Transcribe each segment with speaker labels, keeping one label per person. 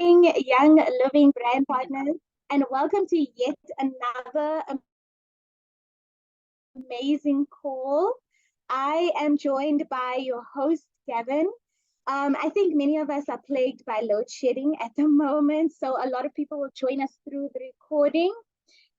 Speaker 1: Young Living brand partners, and welcome to yet another amazing call. I am joined by your host, Gavin. I think many of us are plagued by load shedding at the moment, so a lot of people will join us through the recording.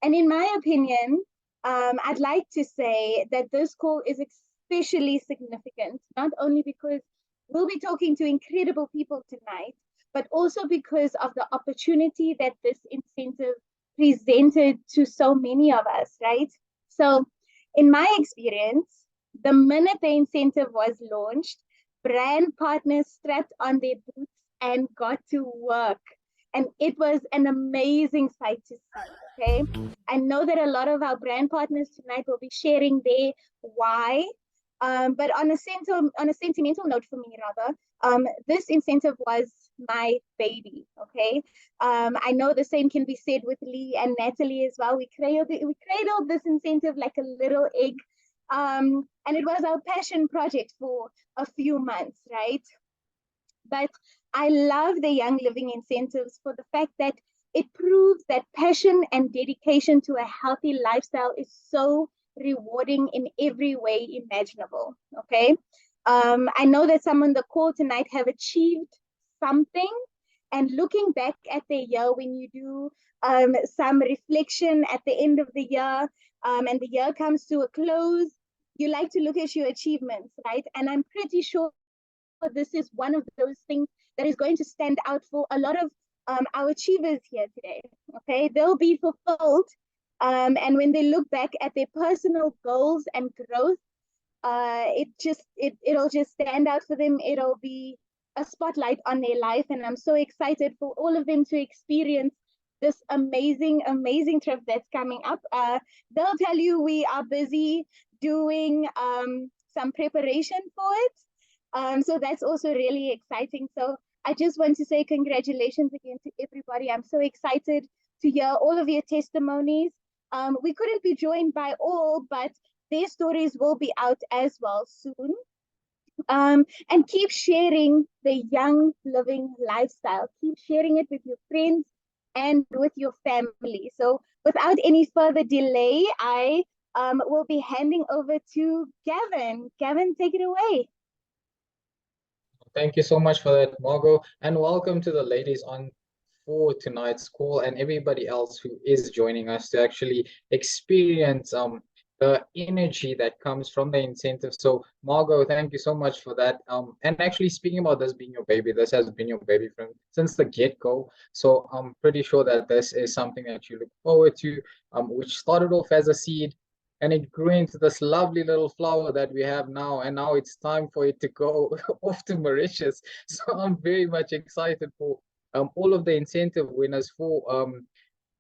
Speaker 1: And in my opinion, I'd like to say that this call is especially significant, not only because we'll be talking to incredible people tonight, but also because of the opportunity that this incentive presented to so many of us, right? So, in my experience, the minute the incentive was launched, brand partners strapped on their boots and got to work. And it was an amazing sight to see, okay? I know that a lot of our brand partners tonight will be sharing their why. But on a sentimental note for me, rather, this incentive was my baby, okay? I know the same can be said with Lee and Natalie as well. We cradled this incentive like a little egg. And it was our passion project for a few months, right? But I love the Young Living incentives for the fact that it proves that passion and dedication to a healthy lifestyle is so rewarding in every way imaginable. Okay. I know that some on the call tonight have achieved something. And looking back at the year, when you do some reflection at the end of the year and the year comes to a close, you like to look at your achievements, right? And I'm pretty sure this is one of those things that is going to stand out for a lot of our achievers here today. Okay, they'll be fulfilled, and when they look back at their personal goals and growth, it'll just stand out for them. It'll be a spotlight on their life, and I'm so excited for all of them to experience this amazing trip that's coming up. They'll tell you we are busy doing some preparation for it. So that's also really exciting. So I just want to say congratulations again to everybody. I'm so excited to hear all of your testimonies. We couldn't be joined by all, but their stories will be out as well soon. And keep sharing the Young Living lifestyle. Keep sharing it with your friends and with your family. So without any further delay, I will be handing over to Gavin. Gavin, take it away.
Speaker 2: Thank you so much for that, Margot, and welcome to the ladies on for tonight's call and everybody else who is joining us to actually experience the energy that comes from the incentive. So, Margot, thank you so much for that. And actually, speaking about this being your baby, this has been your baby from since the get-go. So I'm pretty sure that this is something that you look forward to, which started off as a seed and it grew into this lovely little flower that we have now, and now it's time for it to go off to Mauritius. So I'm very much excited for all of the incentive winners for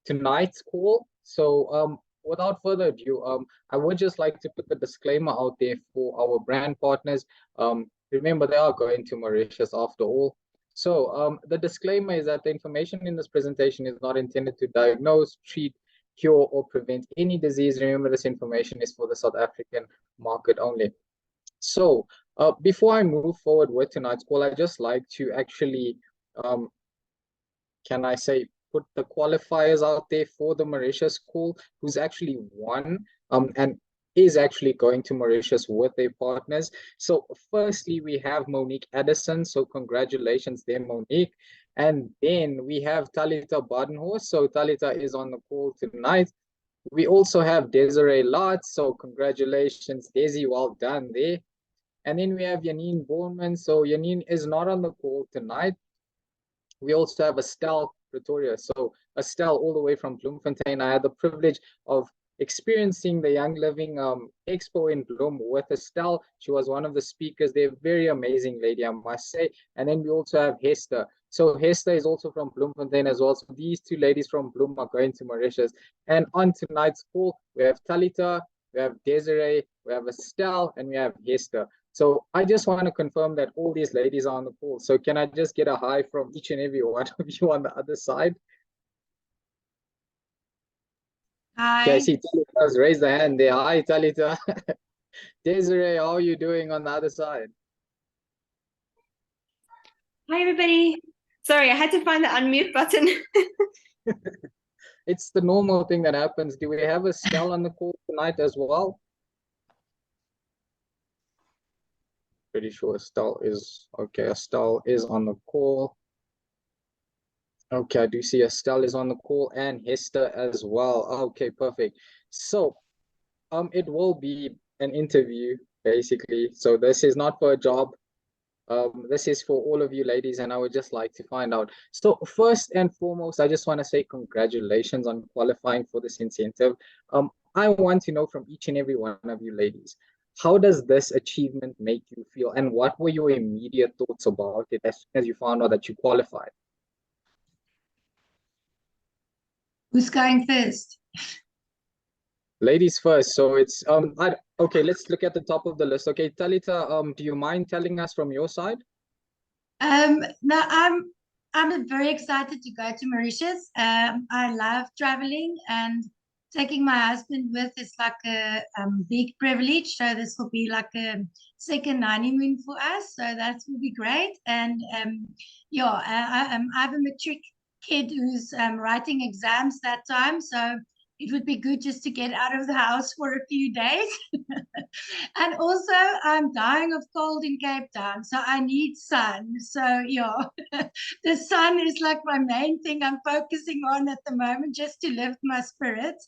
Speaker 2: tonight's call. So without further ado, I would just like to put the disclaimer out there for our brand partners. Remember, they are going to Mauritius after all. So the disclaimer is that the information in this presentation is not intended to diagnose, treat, cure, or prevent any disease. Remember, this information is for the South African market only. So before I move forward with tonight's call, I'd just like to actually, can I say, put the qualifiers out there for the Mauritius call, who's actually won and is actually going to Mauritius with their partners. So firstly, we have Monique Addison. So congratulations there, Monique. And then we have Talita Badenhorst. So Talita is on the call tonight. We also have Desiree Lotz. So congratulations, Desi, well done there. And then we have Janine Borman. So Janine is not on the call tonight. We also have Estelle Pretoria. So Estelle, all the way from Bloemfontein. I had the privilege of experiencing the Young Living Expo in Bloem with Estelle. She was one of the speakers. They're a very amazing lady, I must say. And then we also have Hester. So Hester is also from Bloemfontein as well. So these two ladies from Bloem are going to Mauritius. And on tonight's call, we have Talita, we have Desiree, we have Estelle, and we have Hester. So I just want to confirm that all these ladies are on the call. So can I just get a hi from each and every one of you on the other side?
Speaker 3: Hi.
Speaker 2: Okay, I see Talita's raised the hand there. Hi, Talita. Desiree, how are you doing on the other side?
Speaker 3: Hi, everybody. Sorry, I had to find the unmute button.
Speaker 2: It's the normal thing that happens. Do we have Estelle on the call tonight as well? Pretty sure Estelle is okay. Estelle is on the call. Okay, I do see Estelle is on the call and Hester as well. Okay, perfect. So, it will be an interview basically. So this is not for a job. This is for all of you ladies, and I would just like to find out. So first and foremost, I just want to say congratulations on qualifying for this incentive. I want to know from each and every one of you ladies, how does this achievement make you feel, and what were your immediate thoughts about it as soon as you found out that you qualified?
Speaker 4: Who's going first?
Speaker 2: Ladies first. So it's okay, let's look at the top of the list. Okay, Talita, do you mind telling us from your side?
Speaker 4: No, I'm very excited to go to Mauritius. I love traveling, and taking my husband with is like a big privilege. So this will be like a second honeymoon for us. So that will be great. And yeah, I have a matric kid who's writing exams that time. So it would be good just to get out of the house for a few days. And also, I'm dying of cold in Cape Town, so I need sun. So yeah, the sun is like my main thing I'm focusing on at the moment, just to lift my spirits.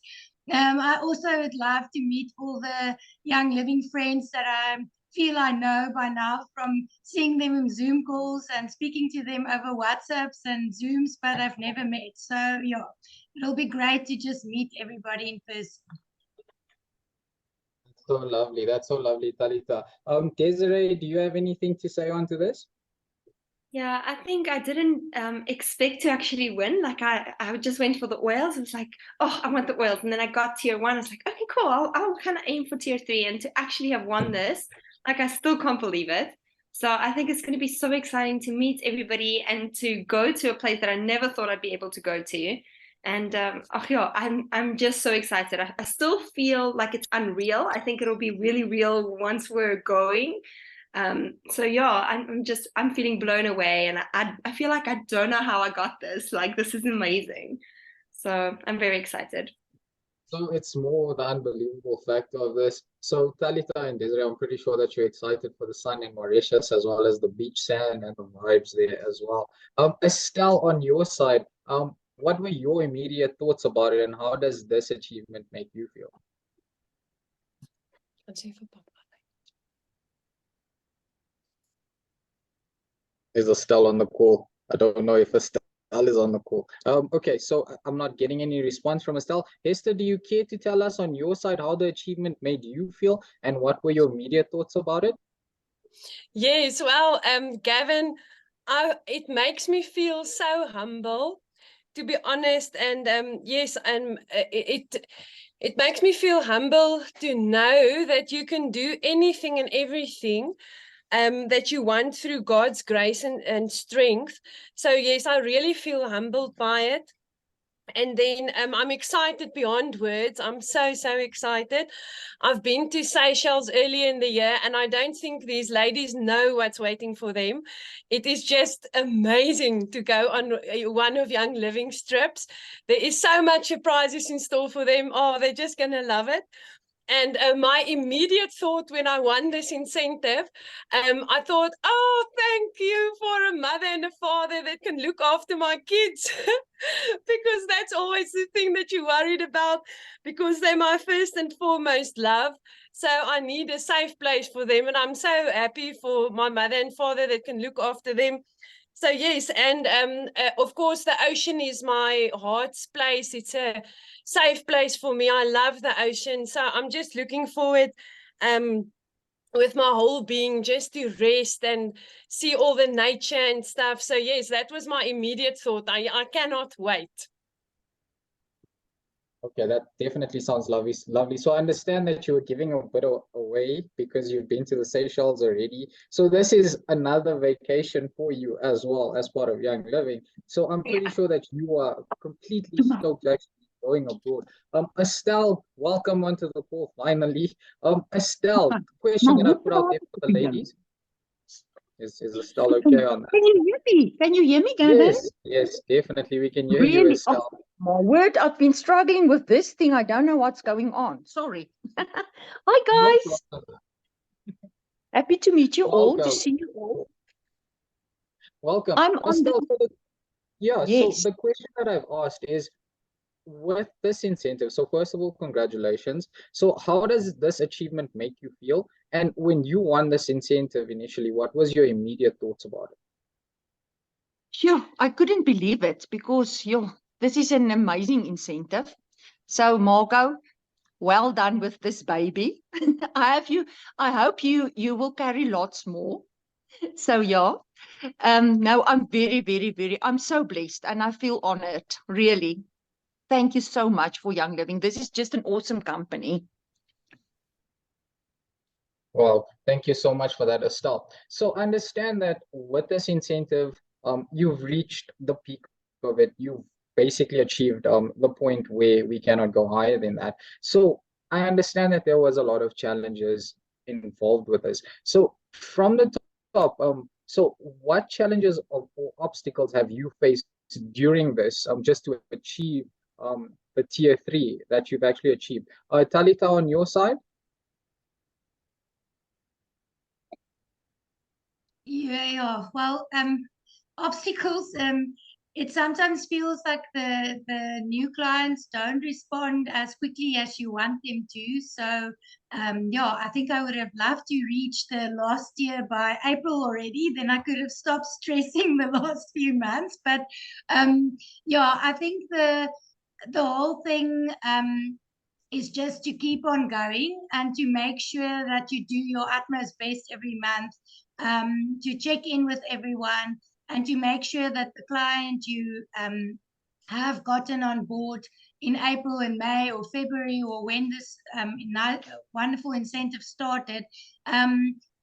Speaker 4: I also would love to meet all the young living friends that I feel I know by now from seeing them in Zoom calls and speaking to them over WhatsApps and Zooms, but I've never met. So yeah, it'll be great to just meet everybody in person.
Speaker 2: So lovely. That's so lovely, Talita. Desiree, do you have anything to say on to this?
Speaker 3: Yeah, I think I didn't expect to actually win. Like I just went for the oils. It was like, oh, I want the oils. And then I got tier 1. I was like, okay, cool. I'll kind of aim for tier 3. And to actually have won this, like I still can't believe it. So I think it's going to be so exciting to meet everybody and to go to a place that I never thought I'd be able to go to. And oh yeah, I'm just so excited. I still feel like it's unreal. I think it'll be really real once we're going. So yeah, I'm feeling blown away, and I feel like I don't know how I got this. Like this is amazing. So I'm very excited.
Speaker 2: So it's more the unbelievable factor of this. So Talita and Desiree, I'm pretty sure that you're excited for the sun in Mauritius as well as the beach sand and the vibes there as well. Estelle, on your side, what were your immediate thoughts about it, and how does this achievement make you feel? Is Estelle on the call? I don't know if Estelle is on the call. Okay, so I'm not getting any response from Estelle. Hester, do you care to tell us on your side how the achievement made you feel, and what were your immediate thoughts about it?
Speaker 5: Yes, well, Gavin, it makes me feel so humble, to be honest, and yes, and it makes me feel humble to know that you can do anything and everything that you want through God's grace and strength. So yes, I really feel humbled by it. And then I'm excited beyond words. I'm so excited. I've been to Seychelles earlier in the year, and I don't think these ladies know what's waiting for them. It is just amazing to go on one of Young Living's trips. There is so much surprises in store for them. Oh, they're just going to love it. And my immediate thought when I won this incentive, I thought, oh, thank you for a mother and a father that can look after my kids. Because that's always the thing that you're worried about, because they're my first and foremost love. So I need a safe place for them. And I'm so happy for my mother and father that can look after them. So yes, and of course, the ocean is my heart's place. It's a safe place for me. I love the ocean. So I'm just looking forward with my whole being just to rest and see all the nature and stuff. So yes, that was my immediate thought. I cannot wait.
Speaker 2: Okay, that definitely sounds lovely. Lovely. So I understand that you're giving a bit away because you've been to the Seychelles already. So this is another vacation for you as well as part of Young Living. So I'm pretty sure that you are completely stoked to actually be going abroad. Estelle, welcome onto the call finally. Estelle, question that I put out there for the ladies. Is Estelle okay on that?
Speaker 6: Can you hear me? Can you hear me, Gavin?
Speaker 2: Yes, yes, definitely. We can hear you,
Speaker 6: Really? Oh,
Speaker 2: Estelle.
Speaker 6: my word, I've been struggling with this thing. I don't know what's going on. Sorry. Hi,
Speaker 2: No
Speaker 6: guys.
Speaker 2: problem.
Speaker 6: Happy to meet you all, to
Speaker 2: Welcome.
Speaker 6: see you all.
Speaker 2: Welcome.
Speaker 6: I'm on
Speaker 2: Estelle,
Speaker 6: the...
Speaker 2: so
Speaker 6: Yes.
Speaker 2: the question that I've asked is, with this incentive, so first of all, congratulations. So how does this achievement make you feel? And when you won this incentive initially, what was your immediate thoughts about it?
Speaker 6: Sure, I couldn't believe it because this is an amazing incentive. So, Margot, well done with this baby. I hope you will carry lots more. So no, I'm very, very, very, I'm so blessed and I feel honored, really. Thank you so much for Young Living. This is just an awesome company.
Speaker 2: Well, thank you so much for that, Estelle. So understand that with this incentive, you've reached the peak of it. You've basically achieved the point where we cannot go higher than that. So I understand that there was a lot of challenges involved with this. So from the top, so what challenges or obstacles have you faced during this, just to achieve the tier 3 that you've actually achieved? Talita, on your side?
Speaker 4: Yeah. Well, obstacles. It sometimes feels like the new clients don't respond as quickly as you want them to. So, yeah, I think I would have loved to reach the last year by April already. Then I could have stopped stressing the last few months. But, yeah, I think the whole thing is just to keep on going and to make sure that you do your utmost best every month, to check in with everyone and to make sure that the client you have gotten on board in April and May or February or when this wonderful incentive started,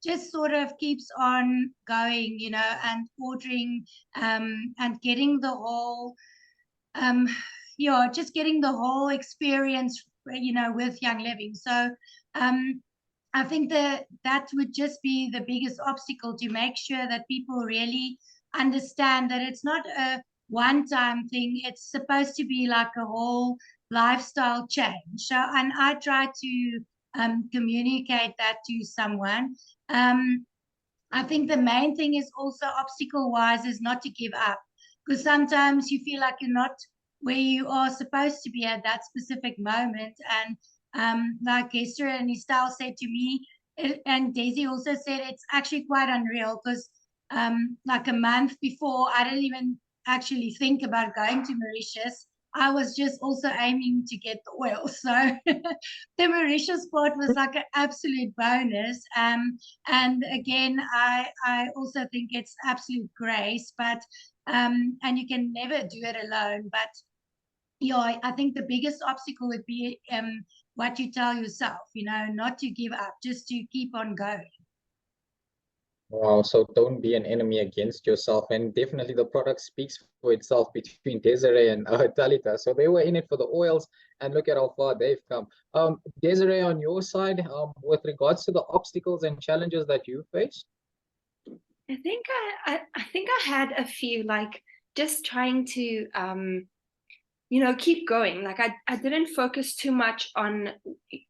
Speaker 4: just sort of keeps on going, and ordering and getting the whole just getting the whole experience, with Young Living. So I think that would just be the biggest obstacle, to make sure that people really understand that it's not a one-time thing. It's supposed to be like a whole lifestyle change. So, and I try to communicate that to someone. I think the main thing is also, obstacle-wise, is not to give up, because sometimes you feel like you're not where you are supposed to be at that specific moment. And like Esther and Estelle said to me, and Daisy also said, it's actually quite unreal, because like a month before, I didn't even actually think about going to Mauritius. I was just also aiming to get the oil. So the Mauritius part was like an absolute bonus. And again, I also think it's absolute grace, but and you can never do it alone. But yeah, I think the biggest obstacle would be what you tell yourself, not to give up, just to keep on going.
Speaker 2: Wow, so don't be an enemy against yourself. And definitely the product speaks for itself between Desiree and Talita. So they were in it for the oils, and look at how far they've come. Desiree, on your side, with regards to the obstacles and challenges that you faced?
Speaker 3: I think I had a few, like just trying to keep going. Like I didn't focus too much on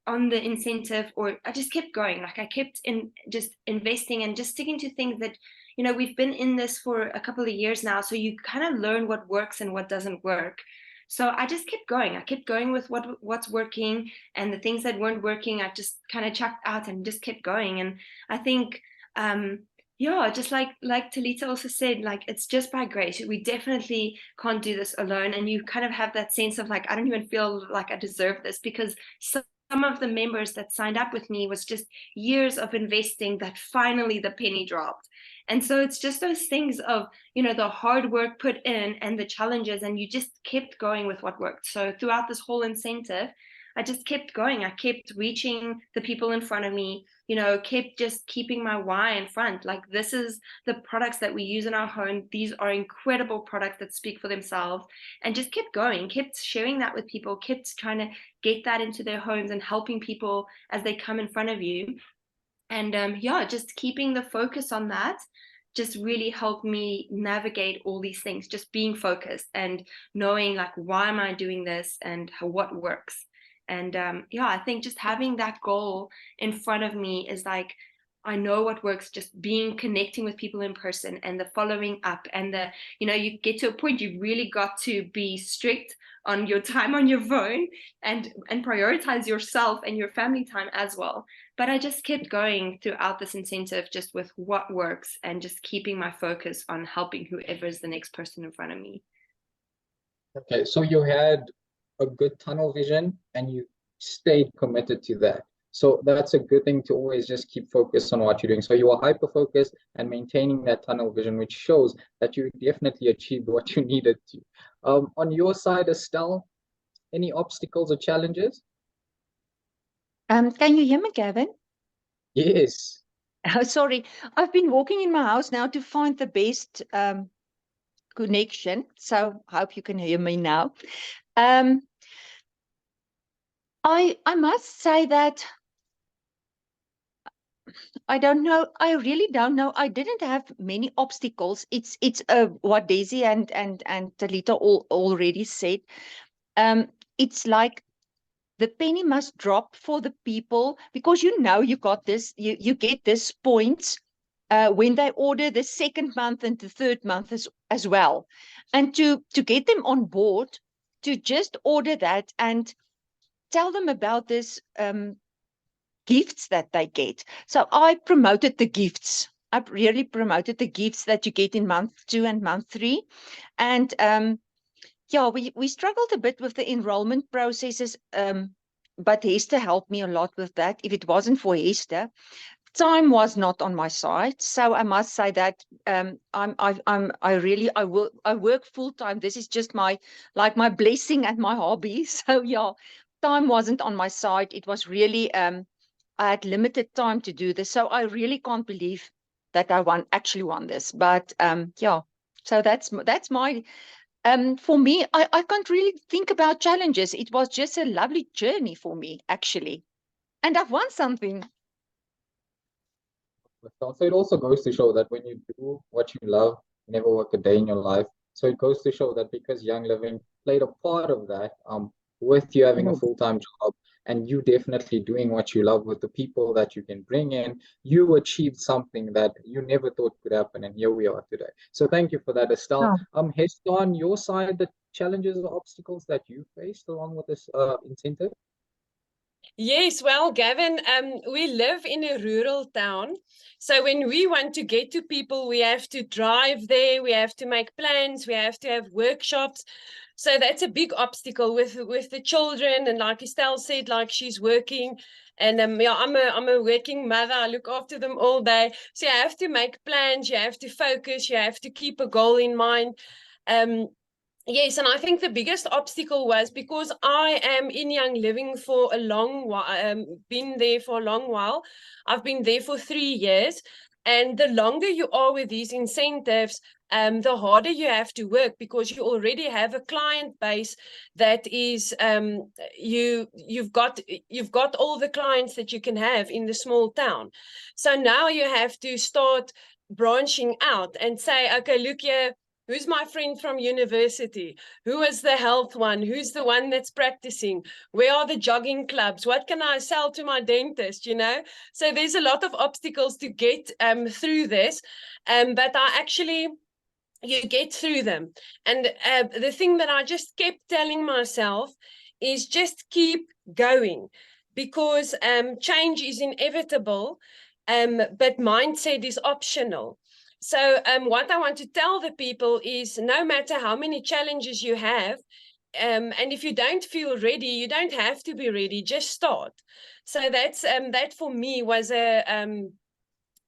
Speaker 3: the incentive, or I just kept going. Like I kept just investing and just sticking to things that, we've been in this for a couple of years now, so you kind of learn what works and what doesn't work. So I just kept going. I kept going with what's working, and the things that weren't working, I just kind of chucked out and just kept going. And I think yeah, just like Talita also said, like it's just by grace. We definitely can't do this alone. And you kind of have that sense of like, I don't even feel like I deserve this, because some of the members that signed up with me was just years of investing that finally the penny dropped. And so it's just those things of, the hard work put in and the challenges, and you just kept going with what worked. So throughout this whole incentive, I just kept going. I kept reaching the people in front of me, kept just keeping my why in front. Like, this is the products that we use in our home. These are incredible products that speak for themselves, and just kept going, kept sharing that with people, kept trying to get that into their homes and helping people as they come in front of you. And yeah, just keeping the focus on that. just really helped me navigate all these things, just being focused and knowing like, why am I doing this and what works. And yeah, I think just having that goal in front of me is like, I know what works, just connecting with people in person and the following up and you get to a point you really got to be strict on your time on your phone and prioritize yourself and your family time as well. But I just kept going throughout this incentive just with what works and just keeping my focus on helping whoever is the next person in front of me.
Speaker 2: Okay, so you had a good tunnel vision and you stayed committed to that. So that's a good thing to always just keep focused on what you're doing. So you are hyper-focused and maintaining that tunnel vision, which shows that you definitely achieved what you needed to. On your side, Estelle, any obstacles or challenges?
Speaker 6: Can you hear me, Gavin?
Speaker 2: Yes.
Speaker 6: Oh, sorry. I've been walking in my house now to find the best connection. So I hope you can hear me now. I must say that I don't know. I really don't know. I didn't have many obstacles. It's what Daisy and Talita already said. It's like the penny must drop for the people, because you got this. You get this points when they order the second month and the third month as well, and to get them on board, to just order that and tell them about this gifts that they get. So I promoted the gifts. I really promoted the gifts that you get in month 2 and month 3. And yeah, we struggled a bit with the enrollment processes, but Hester helped me a lot with that. If it wasn't for Hester, time was not on my side. So I must say that I work full time. This is just my blessing and my hobby. So yeah, time wasn't on my side. It was really I had limited time to do this, so I really can't believe that I actually won this. But yeah, so that's my for me. I can't really think about challenges. It was just a lovely journey for me, actually, and I've won something.
Speaker 2: So it also goes to show that when you do what you love, you never work a day in your life. So it goes to show that because Young Living played a part of that, with you having a full-time job and you definitely doing what you love with the people that you can bring in, you achieved something that you never thought could happen, and here we are today. So thank you for that, Estelle. Hester, on your side, the challenges or obstacles that you faced along with this incentive?
Speaker 5: Yes, well, Gavin, we live in a rural town. So when we want to get to people, we have to drive there, we have to make plans, we have to have workshops. So that's a big obstacle with the children. And like Estelle said, like she's working. And yeah, I'm a working mother. I look after them all day. So you have to make plans, you have to focus, you have to keep a goal in mind. Yes, and I think the biggest obstacle was because I am in Young Living for a long while, been there for a long while. I've been there for 3 years. And the longer you are with these incentives, the harder you have to work, because you already have a client base that is you've got all the clients that you can have in the small town. So now you have to start branching out and say, okay, look here. Who's my friend from university? Who is the health one? Who's the one that's practicing? Where are the jogging clubs? What can I sell to my dentist, So there's a lot of obstacles to get through this. But you get through them. And the thing that I just kept telling myself is just keep going, because change is inevitable, but mindset is optional. So what I want to tell the people is, no matter how many challenges you have, and if you don't feel ready, you don't have to be ready, just start. So that for me was a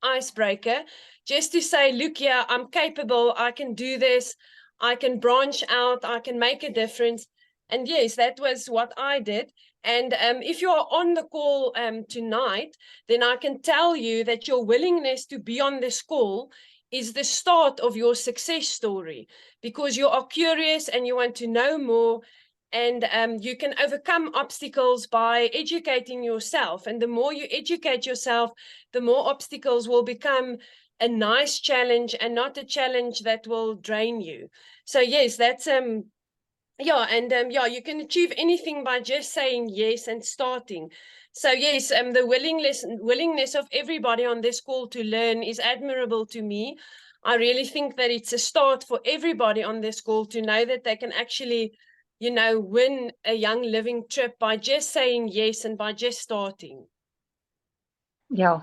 Speaker 5: icebreaker, just to say, look here, I'm capable, I can do this, I can branch out, I can make a difference. And yes, that was what I did. And if you're on the call tonight, then I can tell you that your willingness to be on this call is the start of your success story, because you are curious and you want to know more. And you can overcome obstacles by educating yourself. And the more you educate yourself, the more obstacles will become a nice challenge and not a challenge that will drain you. So yes, that's yeah, and yeah, you can achieve anything by just saying yes and starting. So yes, the willingness of everybody on this call to learn is admirable to me. I really think that it's a start for everybody on this call to know that they can actually, you know, win a Young Living trip by just saying yes and by just starting.
Speaker 6: Yeah.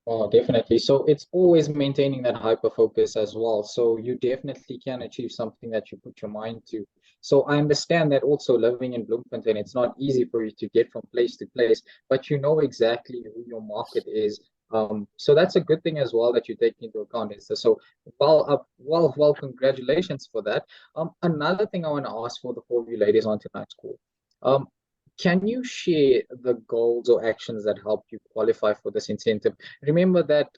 Speaker 2: Oh, definitely. So it's always maintaining that hyper focus as well. So you definitely can achieve something that you put your mind to. So I understand that also living in Bloemfontein, it's not easy for you to get from place to place, but you know exactly who your market is. So that's a good thing as well that you take into account. So well, congratulations for that. Another thing I want to ask for the four of you ladies on tonight's call. Um, can you share the goals or actions that helped you qualify for this incentive? Remember that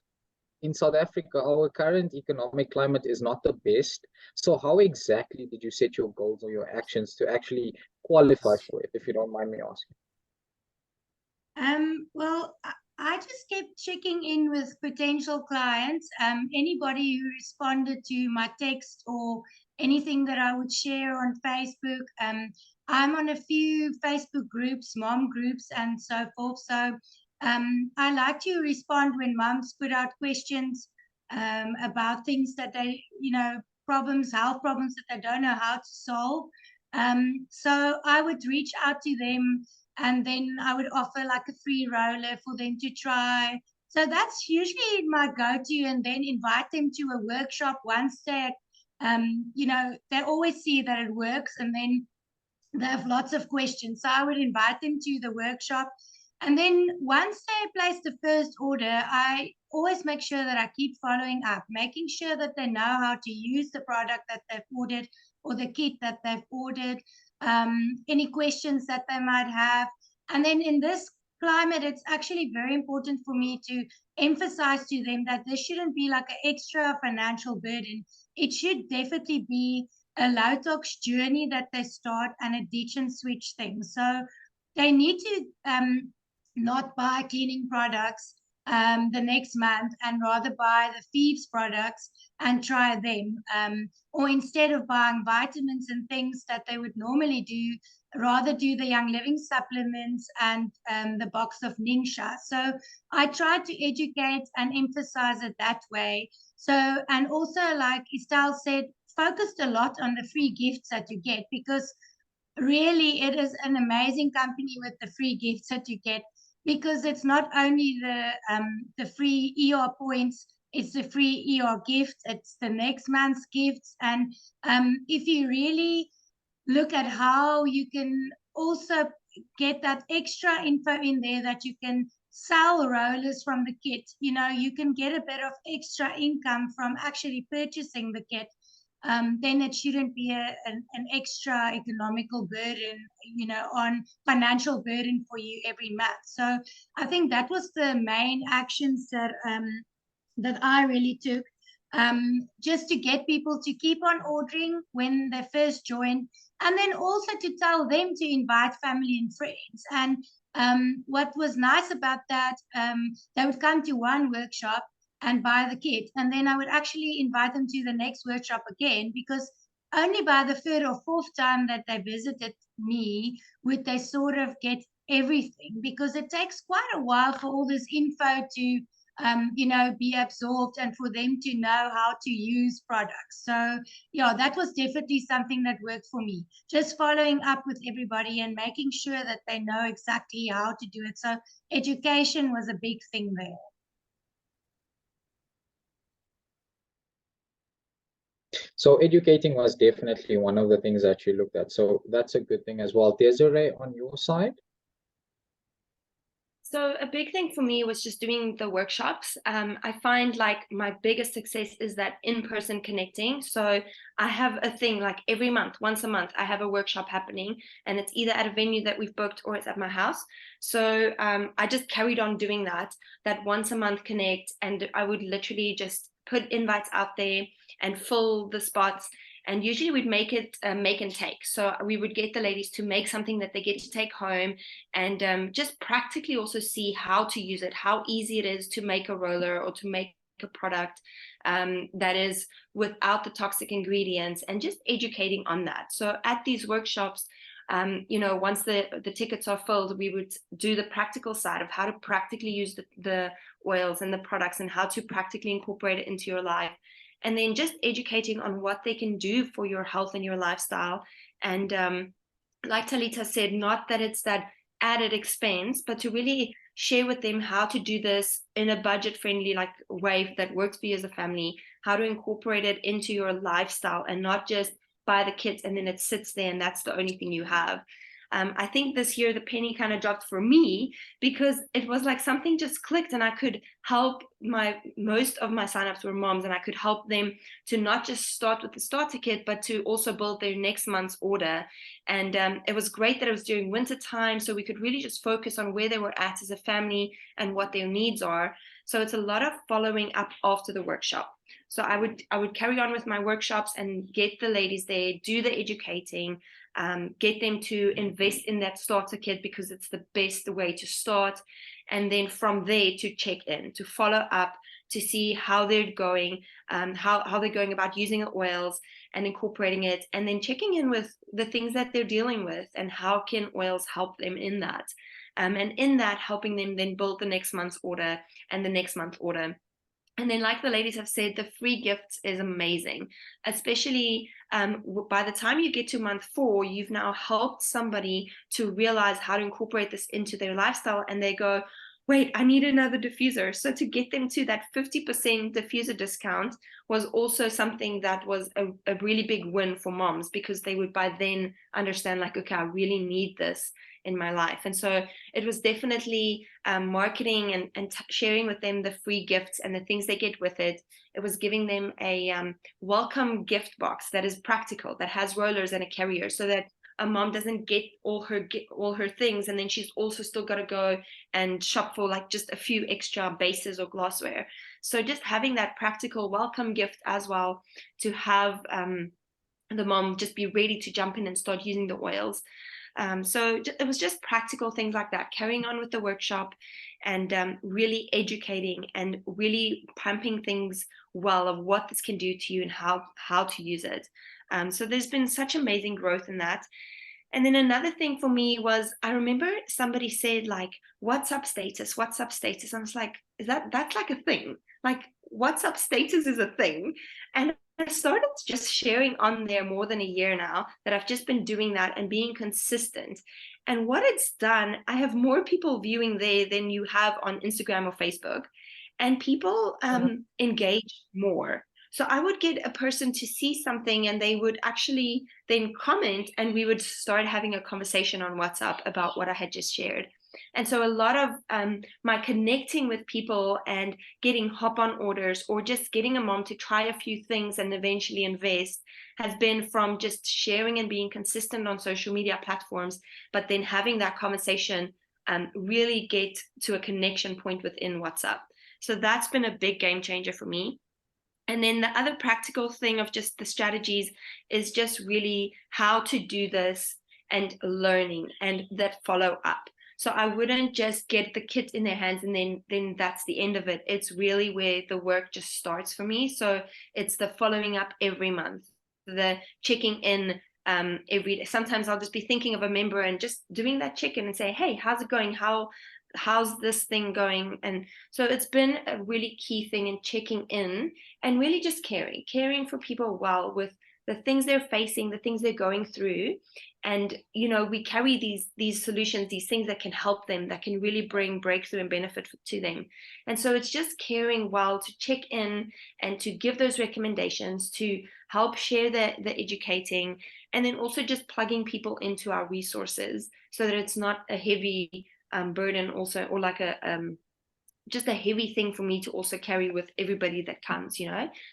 Speaker 2: in South Africa, our current economic climate is not the best. So how exactly did you set your goals or your actions to actually qualify for it, if you don't mind me asking?
Speaker 4: Well, I just kept checking in with potential clients. Anybody who responded to my text or anything that I would share on Facebook. I'm on a few Facebook groups, mom groups, and so forth. So I like to respond when moms put out questions about things that they, problems, health problems that they don't know how to solve. So I would reach out to them, and then I would offer like a free roller for them to try. So that's usually my go-to, and then invite them to a workshop once they, they always see that it works, and then they have lots of questions. So I would invite them to the workshop. And then once they place the first order, I always make sure that I keep following up, making sure that they know how to use the product that they've ordered or the kit that they've ordered, any questions that they might have. And then in this climate, it's actually very important for me to emphasize to them that this shouldn't be like an extra financial burden. It should definitely be a low tox journey that they start, and a ditch and switch thing. So they need to not buy cleaning products the next month, and rather buy the Thieves products and try them. Or instead of buying vitamins and things that they would normally do, rather do the Young Living supplements and the box of Ningxia. So I try to educate and emphasize it that way. So, and also, like Estelle said, focused a lot on the free gifts that you get, because really it is an amazing company with the free gifts that you get, because it's not only the free ER points, it's the free ER gift, it's the next month's gifts. And if you really look at how you can also get that extra info in there, that you can sell rollers from the kit, you can get a bit of extra income from actually purchasing the kit. Then it shouldn't be an extra economical burden, on financial burden for you every month. So I think that was the main actions that I really took, just to get people to keep on ordering when they first join, and then also to tell them to invite family and friends. And what was nice about that, they would come to one workshop and buy the kit, and then I would actually invite them to the next workshop again, because only by the third or fourth time that they visited me would they sort of get everything, because it takes quite a while for all this info to be absorbed, and for them to know how to use products. So yeah, that was definitely something that worked for me, just following up with everybody and making sure that they know exactly how to do it. So education was a big thing there.
Speaker 2: So educating was definitely one of the things that you looked at. So that's a good thing as well. Desiree, on your side?
Speaker 3: So a big thing for me was just doing the workshops. I find like my biggest success is that in-person connecting. So I have a thing like every month, once a month, I have a workshop happening, and it's either at a venue that we've booked or it's at my house. So I just carried on doing that once a month connect, and I would literally just put invites out there and fill the spots. And usually we'd make it make and take. So we would get the ladies to make something that they get to take home, and just practically also see how to use it, how easy it is to make a roller or to make a product that is without the toxic ingredients, and just educating on that. So at these workshops, once the tickets are filled, we would do the practical side of how to practically use the oils and the products, and how to practically incorporate it into your life. And then just educating on what they can do for your health and your lifestyle. And like Talita said, not that it's that added expense, but to really share with them how to do this in a budget-friendly way that works for you as a family, how to incorporate it into your lifestyle and not just buy the kits and then it sits there and that's the only thing you have. I think this year the penny kind of dropped for me, because it was like something just clicked, and I could help most of my signups were moms, and I could help them to not just start with the starter kit, but to also build their next month's order. And it was great that it was during winter time, so we could really just focus on where they were at as a family and what their needs are. So it's a lot of following up after the workshop. So I would carry on with my workshops and get the ladies there, do the educating, get them to invest in that starter kit because it's the best way to start. And then from there to check in, to follow up, to see how they're going, how they're going about using the oils and incorporating it, and then checking in with the things that they're dealing with and how can oils help them in that. And in that, helping them then build the next month's order and the next month order. And then, like the ladies have said, the free gifts is amazing, especially by the time you get to month 4, you've now helped somebody to realize how to incorporate this into their lifestyle, and they go, wait, I need another diffuser. So to get them to that 50% diffuser discount was also something that was a really big win for moms, because they would by then understand, like, okay, I really need this in my life. And so it was definitely marketing and sharing with them the free gifts and the things they get with it. It was giving them a welcome gift box that is practical, that has rollers and a carrier, so that a mom doesn't get all her things and then she's also still got to go and shop for like just a few extra bases or glassware. So just having that practical welcome gift as well, to have the mom just be ready to jump in and start using the oils. So it was just practical things like that, carrying on with the workshop and really educating and really pumping things well of what this can do to you and how to use it. So there's been such amazing growth in that. And then another thing for me was, I remember somebody said, like, WhatsApp status. I was like, that's like a thing? Like, WhatsApp status is a thing. And I started just sharing on there more than a year now, that I've just been doing that and being consistent. And what it's done, I have more people viewing there than you have on Instagram or Facebook. And people engage more. So I would get a person to see something and they would actually then comment, and we would start having a conversation on WhatsApp about what I had just shared. And so a lot of my connecting with people and getting hop-on orders, or just getting a mom to try a few things and eventually invest, has been from just sharing and being consistent on social media platforms, but then having that conversation really get to a connection point within WhatsApp. So that's been a big game changer for me. And then the other practical thing of just the strategies is just really how to do this and learning and that follow up. So I wouldn't just get the kit in their hands and then that's the end of it. It's really where the work just starts for me. So it's the following up every month, the checking in every day. Sometimes I'll just be thinking of a member and just doing that check-in and say, hey, how's it going? How's this thing going? And so it's been a really key thing in checking in and really just caring for people well with the things they're facing, the things they're going through. And, we carry these solutions, these things that can help them, that can really bring breakthrough and benefit to them. And so it's just caring well, to check in and to give those recommendations, to help share the educating, and then also just plugging people into our resources so that it's not a heavy burden also, or like just a heavy thing for me to also carry with everybody that comes,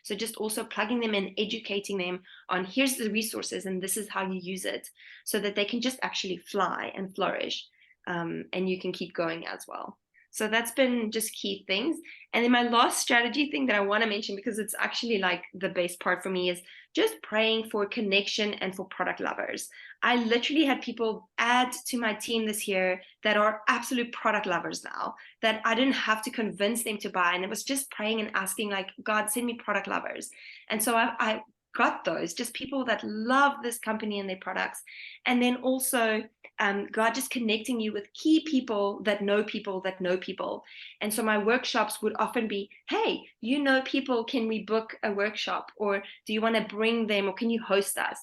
Speaker 3: so just also plugging them in, educating them on, here's the resources and this is how you use it, so that they can just actually fly and flourish, and you can keep going as well. So that's been just key things. And then my last strategy thing that I want to mention, because it's actually like the best part for me, is just praying for connection and for product lovers. I literally had people add to my team this year that are absolute product lovers now, that I didn't have to convince them to buy. And it was just praying and asking, like, God, send me product lovers. And so I got those, just people that love this company and their products. And then also God just connecting you with key people that know people that know people. And so my workshops would often be, hey, you know people, can we book a workshop? Or do you want to bring them, or can you host us?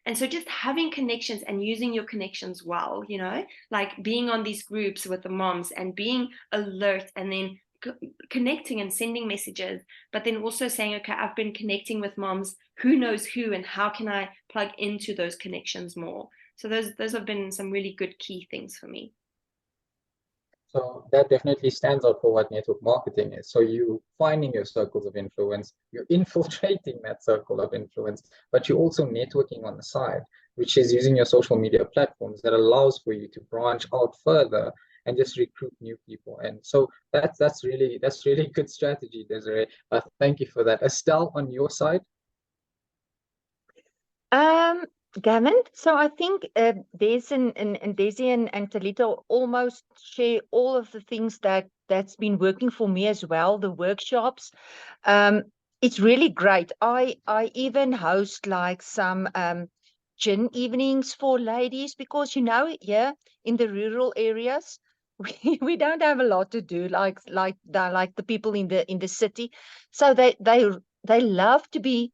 Speaker 3: And so just having connections and using your connections well, you know, like being on these groups with the moms and being alert, and then connecting and sending messages, but then also saying, okay, I've been connecting with moms, who knows who, and how can I plug into those connections more? So those have been some really good key things for me.
Speaker 2: So that definitely stands out for what network marketing is. So you finding your circles of influence, you're infiltrating that circle of influence, but you're also networking on the side, which is using your social media platforms that allows for you to branch out further and just recruit new people. And so that's really good strategy, Desiree. Thank you for that. Estelle, on your side.
Speaker 6: Gavin, so I think Des and Desi and Talita almost share all of the things that's been working for me as well. The workshops, it's really great. I even host like some gin evenings for ladies, because here in the rural areas we don't have a lot to do like the people in the city, so they love to be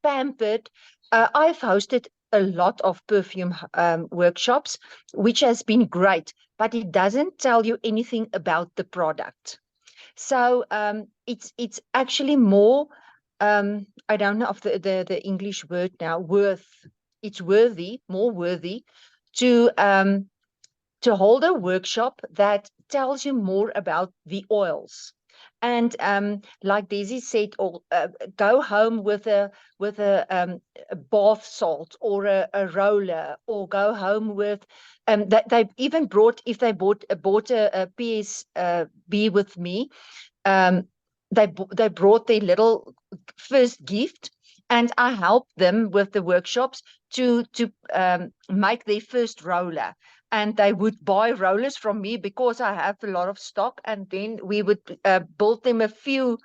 Speaker 6: pampered. I've hosted a lot of perfume workshops, which has been great, but it doesn't tell you anything about the product. So it's actually more, I don't know of the English word now, it's more worthy to hold a workshop that tells you more about the oils. And like Daisy said, go home with a bath salt or a roller, or go home with they even brought, if they bought a PSB with me, they brought their little first gift, and I helped them with the workshops to make their first roller. And they would buy rollers from me because I have a lot of stock, and then we would build them a few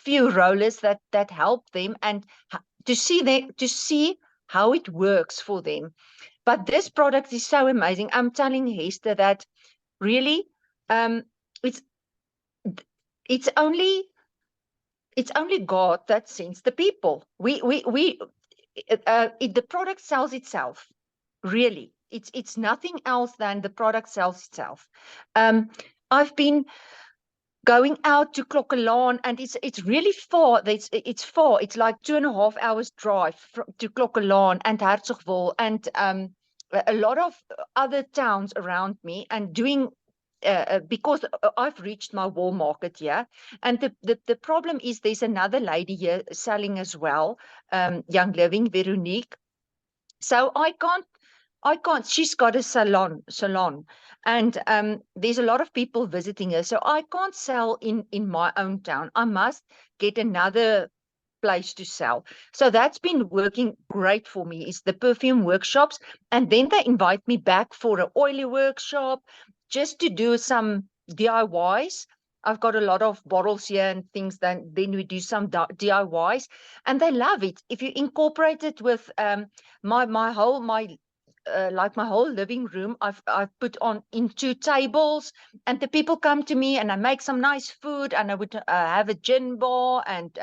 Speaker 6: rollers that help them, and to see how it works for them. But this product is so amazing. I'm telling Hester that really, it's only God that sends the people. The product sells itself. Really, it's nothing else than the product sells itself. I've been going out to Klokkelaan, and it's really far. It's far. It's like 2.5 hours drive to Klokkelaan and Hertzogville, and a lot of other towns around me, and doing. Because I've reached my wall market here, and the problem is there's another lady here selling as well, Young Living, Veronique. So I can't. She's got a salon, and there's a lot of people visiting her. So I can't sell in my own town. I must get another place to sell. So that's been working great for me, is the perfume workshops. And then they invite me back for an oily workshop, just to do some DIYs. I've got a lot of bottles here and things. Then we do some DIYs, and they love it. If you incorporate it with my whole living room, I've put on in 2 tables, and the people come to me, and I make some nice food, and I would have a gin bar and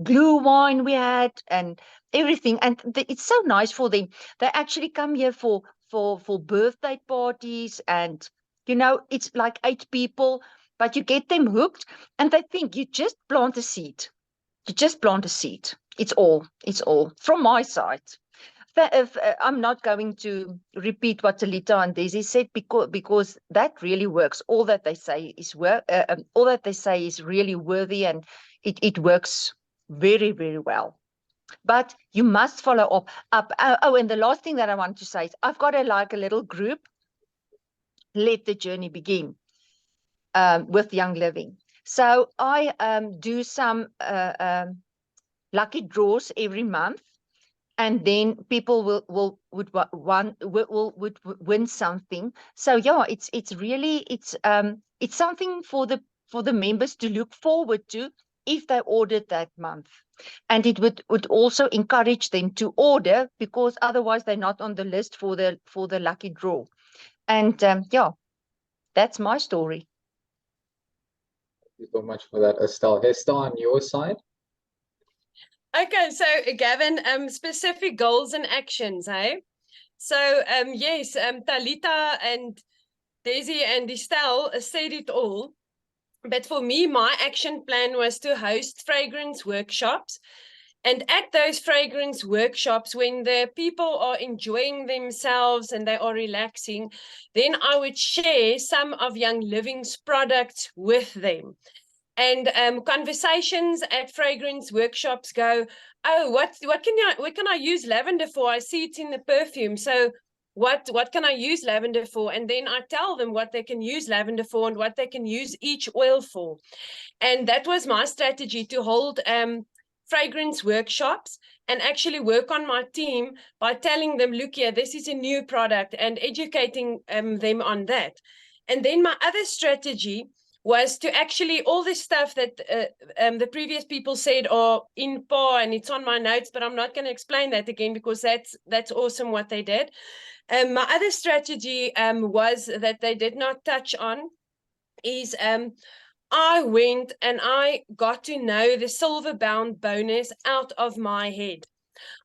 Speaker 6: glue wine we had and everything, and it's so nice for them. They actually come here for birthday parties, and it's like 8 people, but you get them hooked, and they think you just plant a seed. It's all from my side. I'm not going to repeat what Talita and Desi said, because that really works. All that they say is really worthy, and it works very, very well. But you must follow up. Oh, and the last thing that I want to say is I've got a little group. Let the journey begin with Young Living. So I do some lucky draws every month. and then people would win something. So yeah, it's really it's something for the members to look forward to if they ordered that month. And it would also encourage them to order, because otherwise they're not on the list for the lucky draw. And yeah, that's my story.
Speaker 2: Thank you so much for that, Estelle. Estelle, on your side?
Speaker 5: Okay, so Gavin, specific goals and actions, hey? So yes, Talita and Daisy and Estelle said it all. But for me, my action plan was to host fragrance workshops. And at those fragrance workshops, when the people are enjoying themselves and they are relaxing, then I would share some of Young Living's products with them. And conversations at fragrance workshops go, oh, what can I use lavender for? I see it in the perfume. So what can I use lavender for? And then I tell them what they can use lavender for and what they can use each oil for. And that was my strategy, to hold fragrance workshops and actually work on my team by telling them, look here, this is a new product, and educating them on that. And then my other strategy was to actually, all this stuff that the previous people said are in par, and it's on my notes, but I'm not going to explain that again, because that's awesome what they did. My other strategy was that they did not touch on is I went and I got to know the silver bound bonus out of my head.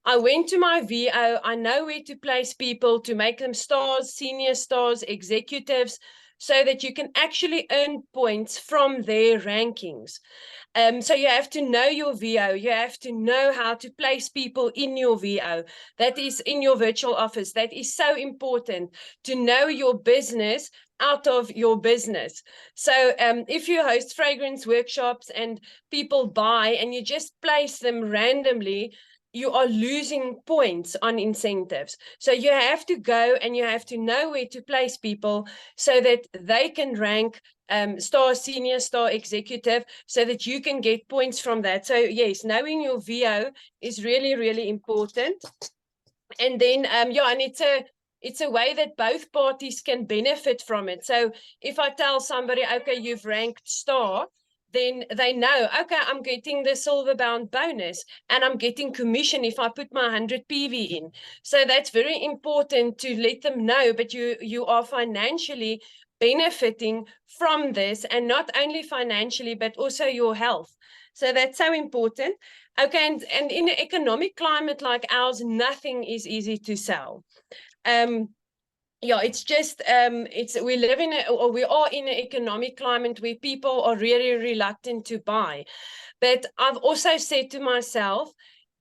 Speaker 5: I went to my VO. I know where to place people to make them stars, senior stars, executives, so that you can actually earn points from their rankings. So you have to know your VO. You have to know how to place people in your VO. That is in your virtual office. That is so important, to know your business out of your business. So if you host fragrance workshops and people buy and you just place them randomly, you are losing points on incentives. So you have to go and you have to know where to place people so that they can rank star, senior, star, executive, so that you can get points from that. So yes, knowing your VO is really, really important. And then yeah, and it's a way that both parties can benefit from it. So if I tell somebody, okay, you've ranked star, then they know, okay, I'm getting the silver bound bonus and I'm getting commission if I put my 100 PV in. So that's very important to let them know, but you are financially benefiting from this, and not only financially, but also your health. So that's so important. Okay, and in an economic climate like ours, nothing is easy to sell. Yeah, it's just we live in or we are in an economic climate where people are really reluctant to buy. But I've also said to myself,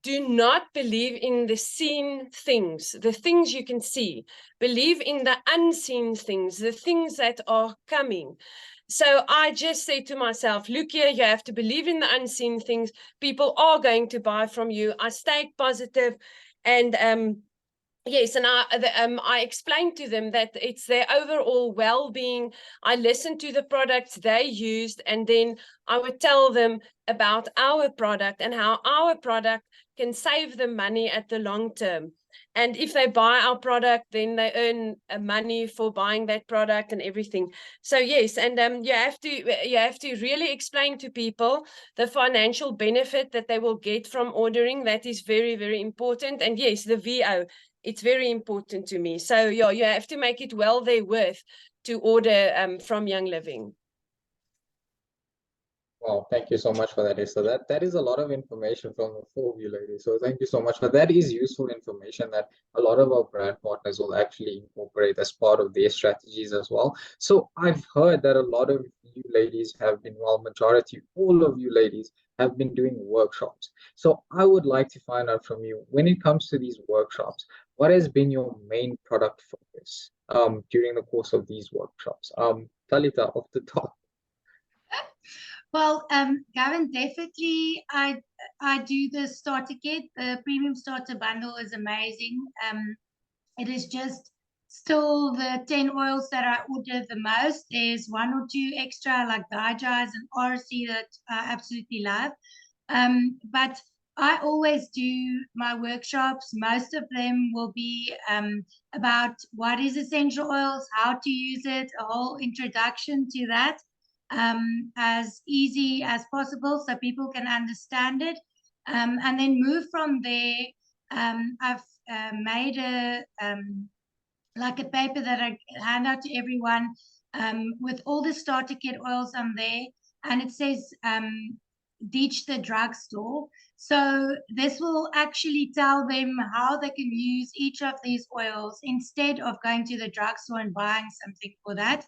Speaker 5: do not believe in the seen things, the things you can see. Believe in the unseen things, the things that are coming. So I just say to myself, look here, you have to believe in the unseen things. People are going to buy from you. I stayed positive, and yes, and I explained to them that it's their overall well-being. I listened to the products they used, and then I would tell them about our product and how our product can save them money at the long term. And if they buy our product, then they earn money for buying that product and everything. So yes, and you have to really explain to people the financial benefit that they will get from ordering. That is very, very important. And yes, the VO. It's very important to me. So yeah, you have to make it well their worth to order from Young Living.
Speaker 2: Wow, thank you so much for that, Esther. That is a lot of information from the four of you ladies. So thank you so much for that. Is useful information that a lot of our brand partners will actually incorporate as part of their strategies as well. So I've heard that a lot of you ladies have been, well, majority, all of you ladies have been doing workshops. So I would like to find out from you, when it comes to these workshops, what has been your main product focus during the course of these workshops? Talita, off the top.
Speaker 4: Well, Gavin, definitely I do the starter kit. The premium starter bundle is amazing. It is just still the 10 oils that I order the most. There's one or two extra like the Dryas and RC that I absolutely love. But I always do my workshops. Most of them will be about what is essential oils, how to use it, a whole introduction to that, as easy as possible so people can understand it, and then move from there. I've made like a paper that I hand out to everyone with all the starter kit oils on there, and it says ditch the drugstore. So this will actually tell them how they can use each of these oils instead of going to the drugstore and buying something for that.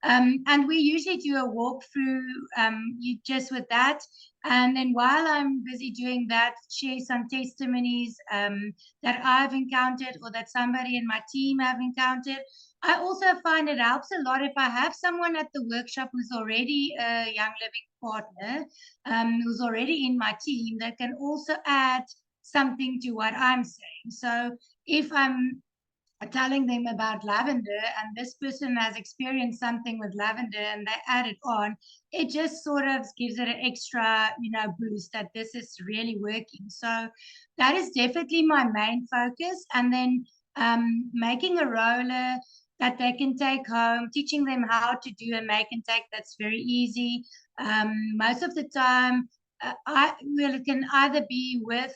Speaker 4: And we usually do a walkthrough just with that. And then while I'm busy doing that, share some testimonies that I've encountered or that somebody in my team have encountered. I also find it helps a lot if I have someone at the workshop who's already a Young Living partner, who's already in my team, that can also add something to what I'm saying. So if I'm telling them about lavender and this person has experienced something with lavender and they add it on, it just sort of gives it an extra, boost that this is really working. So that is definitely my main focus. And then making a roller that they can take home, teaching them how to do a make and take that's very easy. Most of the time, it can either be with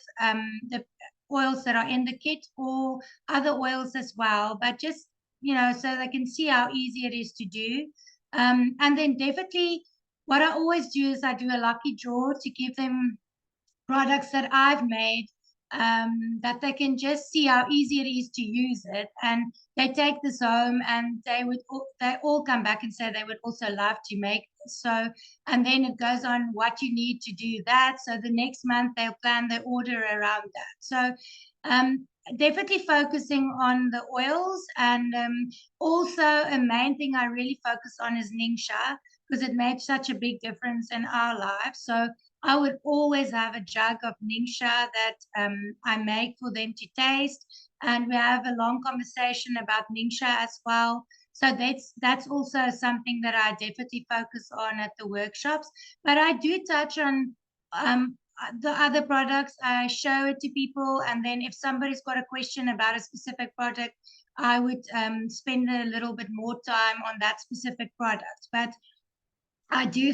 Speaker 4: the oils that are in the kit or other oils as well, but just, so they can see how easy it is to do. And then definitely what I always do is I do a lucky draw to give them products that I've made, that they can just see how easy it is to use it. And they take this home and they all come back and say they would also love to make this. So, and then it goes on what you need to do that. So the next month they'll plan their order around that. So definitely focusing on the oils, and also a main thing I really focus on is Ningxia, because it made such a big difference in our lives. So I would always have a jug of Ningxia that I make for them to taste, and we have a long conversation about Ningxia as well. So that's also something that I definitely focus on at the workshops. But I do touch on the other products. I show it to people, and then if somebody's got a question about a specific product, I would spend a little bit more time on that specific product. But I do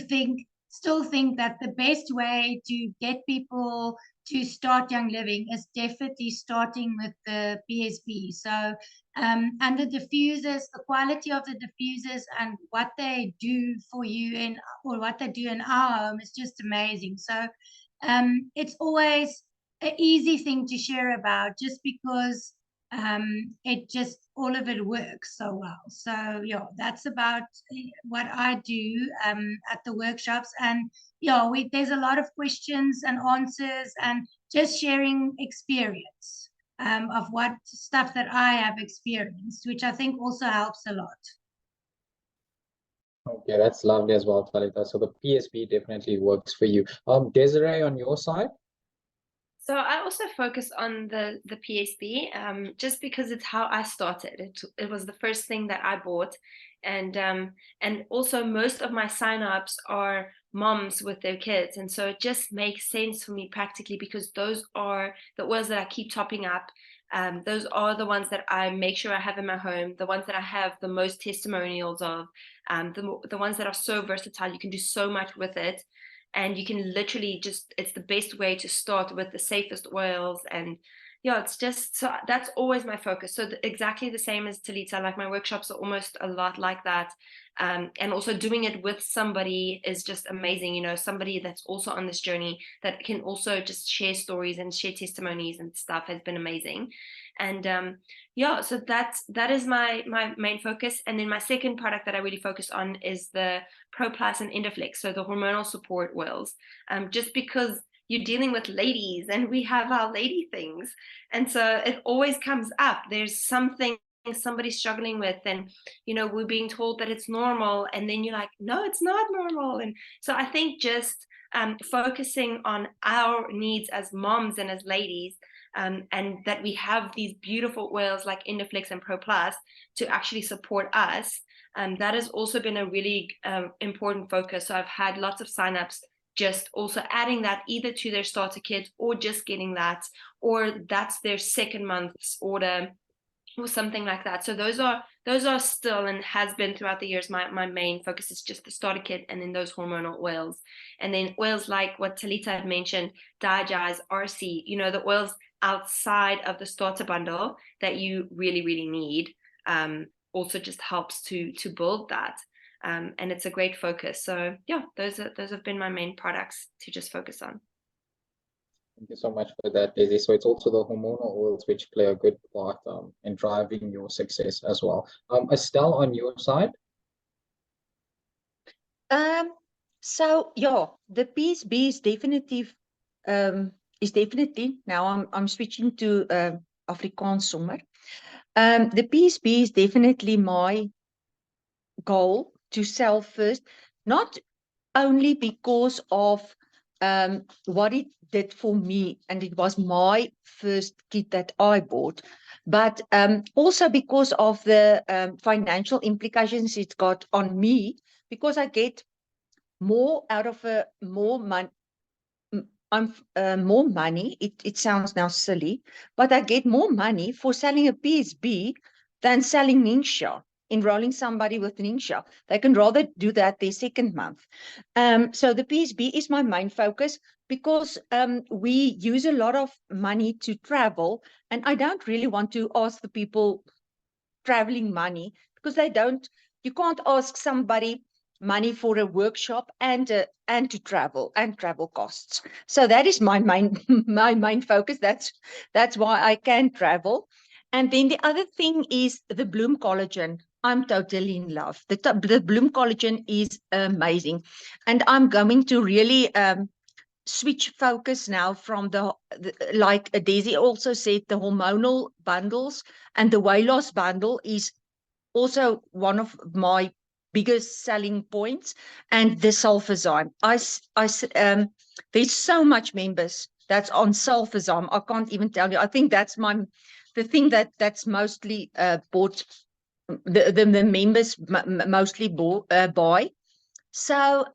Speaker 4: still think that the best way to get people to start Young Living is definitely starting with the PSB. So, and the diffusers, the quality of the diffusers and what they do for you or what they do in our home is just amazing. So, it's always an easy thing to share about, just because it just, all of it works so well. So yeah, that's about what I do at the workshops. And yeah, there's a lot of questions and answers and just sharing experience of what stuff that I have experienced, which I think also helps a lot.
Speaker 2: Okay, that's lovely as well, Talita. So the PSB definitely works for you. Desiree, on your side?
Speaker 3: So I also focus on the PSB, just because it's how I started. It was the first thing that I bought, and also most of my signups are moms with their kids, and so it just makes sense for me practically, because those are the oils that I keep topping up. Those are the ones that I make sure I have in my home, the ones that I have the most testimonials of, the ones that are so versatile. You can do so much with it. And you can literally it's the best way to start with the safest oils. And yeah, it's just, so that's always my focus. So exactly the same as Talita, like my workshops are almost a lot like that. And also doing it with somebody is just amazing, somebody that's also on this journey that can also just share stories and share testimonies and stuff has been amazing. And yeah, so that is my main focus. And then my second product that I really focus on is the Pro Plus and Indoflex, so the hormonal support oils, just because you're dealing with ladies and we have our lady things, and so it always comes up. There's something somebody's struggling with, and we're being told that it's normal, and then you're like, no, it's not normal. And so I think just focusing on our needs as moms and as ladies, and that we have these beautiful oils like Indoflex and Pro Plus to actually support us. That has also been a really important focus. So I've had lots of signups just also adding that either to their starter kit or just getting that, or that's their second month's order or something like that. So those are still, and has been throughout the years, my main focus is just the starter kit and then those hormonal oils. And then oils like what Talita had mentioned, Digize, RC, the oils outside of the starter bundle that you really, really need, also just helps to build that. And it's a great focus. So yeah, those have been my main products to just focus on.
Speaker 2: Thank you so much for that, Daisy. So it's also the hormonal oils which play a good part in driving your success as well. Estelle, on your side?
Speaker 6: So yeah, the PSB is definitely now I'm switching to Afrikaans sommer. The PSB is definitely my goal to sell first, not only because of what it did for me, and it was my first kit that I bought, but also because of the financial implications it's got on me, because I get more out of more money. More money. It sounds now silly, but I get more money for selling a PSB than selling Ningxia, enrolling somebody with Ningxia. They can rather do that their second month. So the PSB is my main focus, because we use a lot of money to travel, and I don't really want to ask the people traveling money, because you can't ask somebody money for a workshop and to travel and travel costs. So that is my main focus. That's why I can travel. And then the other thing is the Bloom collagen. I'm totally in love. The Bloom collagen is amazing, and I'm going to really switch focus now from like Daisy also said, the hormonal bundles, and the weight loss bundle is also one of my biggest selling points, and the sulfazyme. There's so much members that's on sulfazyme. I can't even tell you. I think that's the thing that's mostly bought. The members mostly buy. So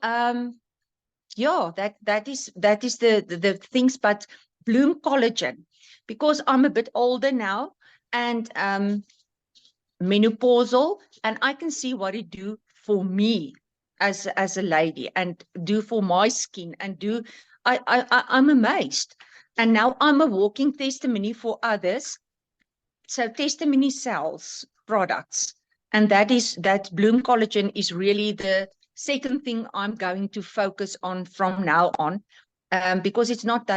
Speaker 6: yeah, that is the things. But Bloom collagen, because I'm a bit older now and menopausal, and I can see what it do for me as a lady, and do for my skin, and I'm amazed. And now I'm a walking testimony for others. So testimony sells products, and that Bloom collagen is really the second thing I'm going to focus on from now on, because it's not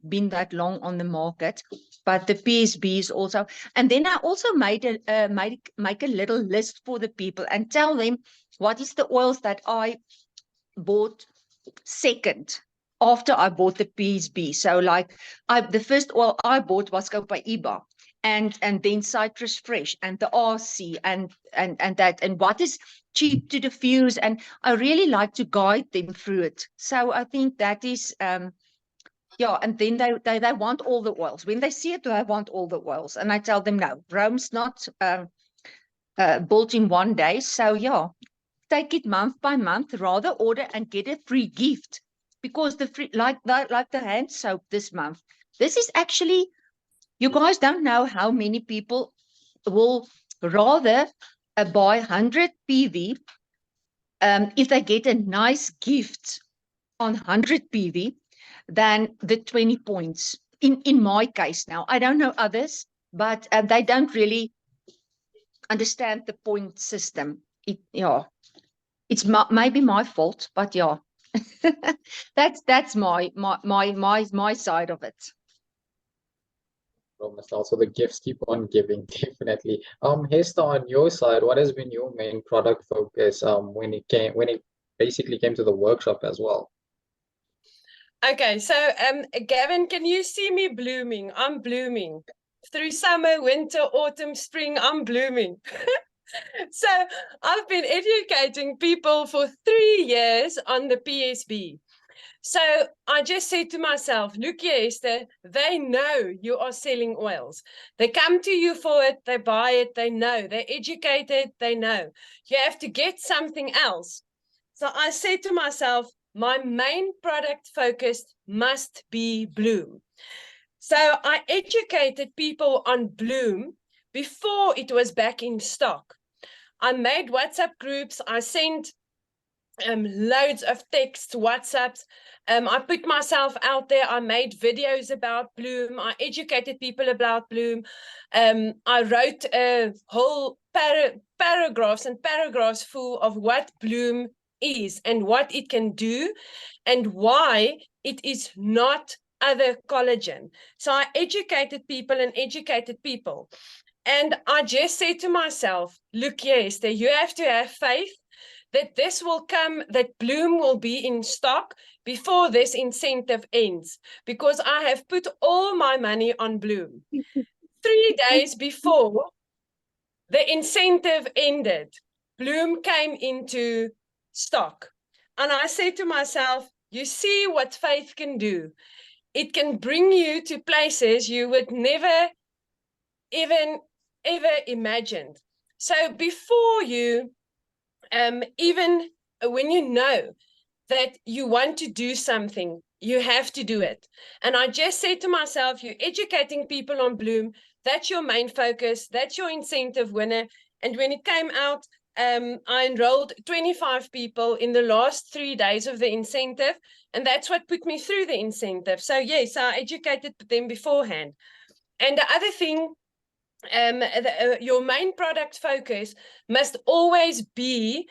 Speaker 6: been that long on the market. But the PSB is also, and then I also make a little list for the people and tell them what is the oils that I bought second after I bought the PSB. So like the first oil I bought was Copaiba, and then Citrus Fresh, and the RC, and that, and what is cheap to diffuse, and I really like to guide them through it. So I think that is yeah, and then they want all the oils. When they see it, they want all the oils, and I tell them no, Rome's not built in one day. So yeah, take it month by month, rather order and get a free gift, because the free, like the hand soap this month, this is actually, you guys don't know how many people will rather buy 100 PV if they get a nice gift on 100 PV than the 20 points. In my case now, I don't know others, but they don't really understand the point system. It's maybe my fault, but yeah, that's my side of it.
Speaker 2: Also, the gifts keep on giving, definitely. Hester, on your side, what has been your main product focus when it basically came to the workshop as well?
Speaker 5: Okay, so Gavin, can you see me blooming? I'm blooming. Through summer, winter, autumn, spring, I'm blooming. So I've been educating people for 3 years on the PSB. So I just said to myself, look here, Esther, they know you are selling oils. They come to you for it, they buy it, they know. They're educated, they know. You have to get something else. So I said to myself, my main product focus must be Bloom. So I educated people on Bloom before it was back in stock. I made WhatsApp groups. I sent loads of texts, WhatsApps. I put myself out there. I made videos about Bloom. I educated people about Bloom. I wrote a whole paragraphs and paragraphs full of what Bloom is and what it can do and why it is not other collagen. So I educated people and educated people. And I just said to myself, look, Esther, you have to have faith that this will come, that Bloom will be in stock before this incentive ends, because I have put all my money on Bloom. 3 days before the incentive ended, Bloom came into stock. And I said to myself, you see what faith can do. It can bring you to places you would never even ever imagined. So before you even when you know that you want to do something, you have to do it. And I just said to myself, you're educating people on Bloom. That's your main focus. That's your incentive winner. And when it came out, I enrolled 25 people in the last 3 days of the incentive. And that's what put me through the incentive. So yes, I educated them beforehand. And the other thing, your main product focus must always be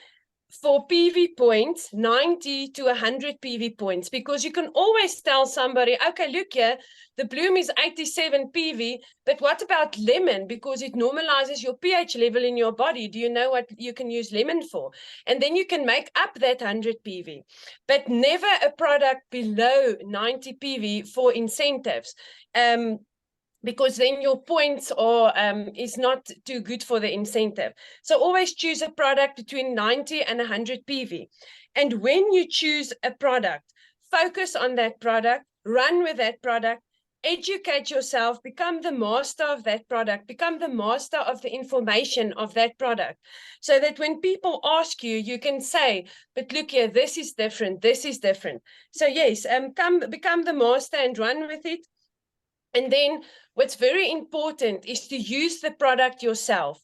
Speaker 5: for PV points, 90 to 100 PV points, because you can always tell somebody, okay, look here, the Bloom is 87 PV, but what about lemon? Because it normalizes your pH level in your body. Do you know what you can use lemon for? And then you can make up that 100 PV, but never a product below 90 PV for incentives. Because then your points are is not too good for the incentive. So always choose a product between 90 and 100 PV. And when you choose a product, focus on that product, run with that product, educate yourself, become the master of that product, become the master of the information of that product. So that when people ask you, you can say, but look here, this is different, this is different. So yes, become the master and run with it. And then what's very important is to use the product yourself.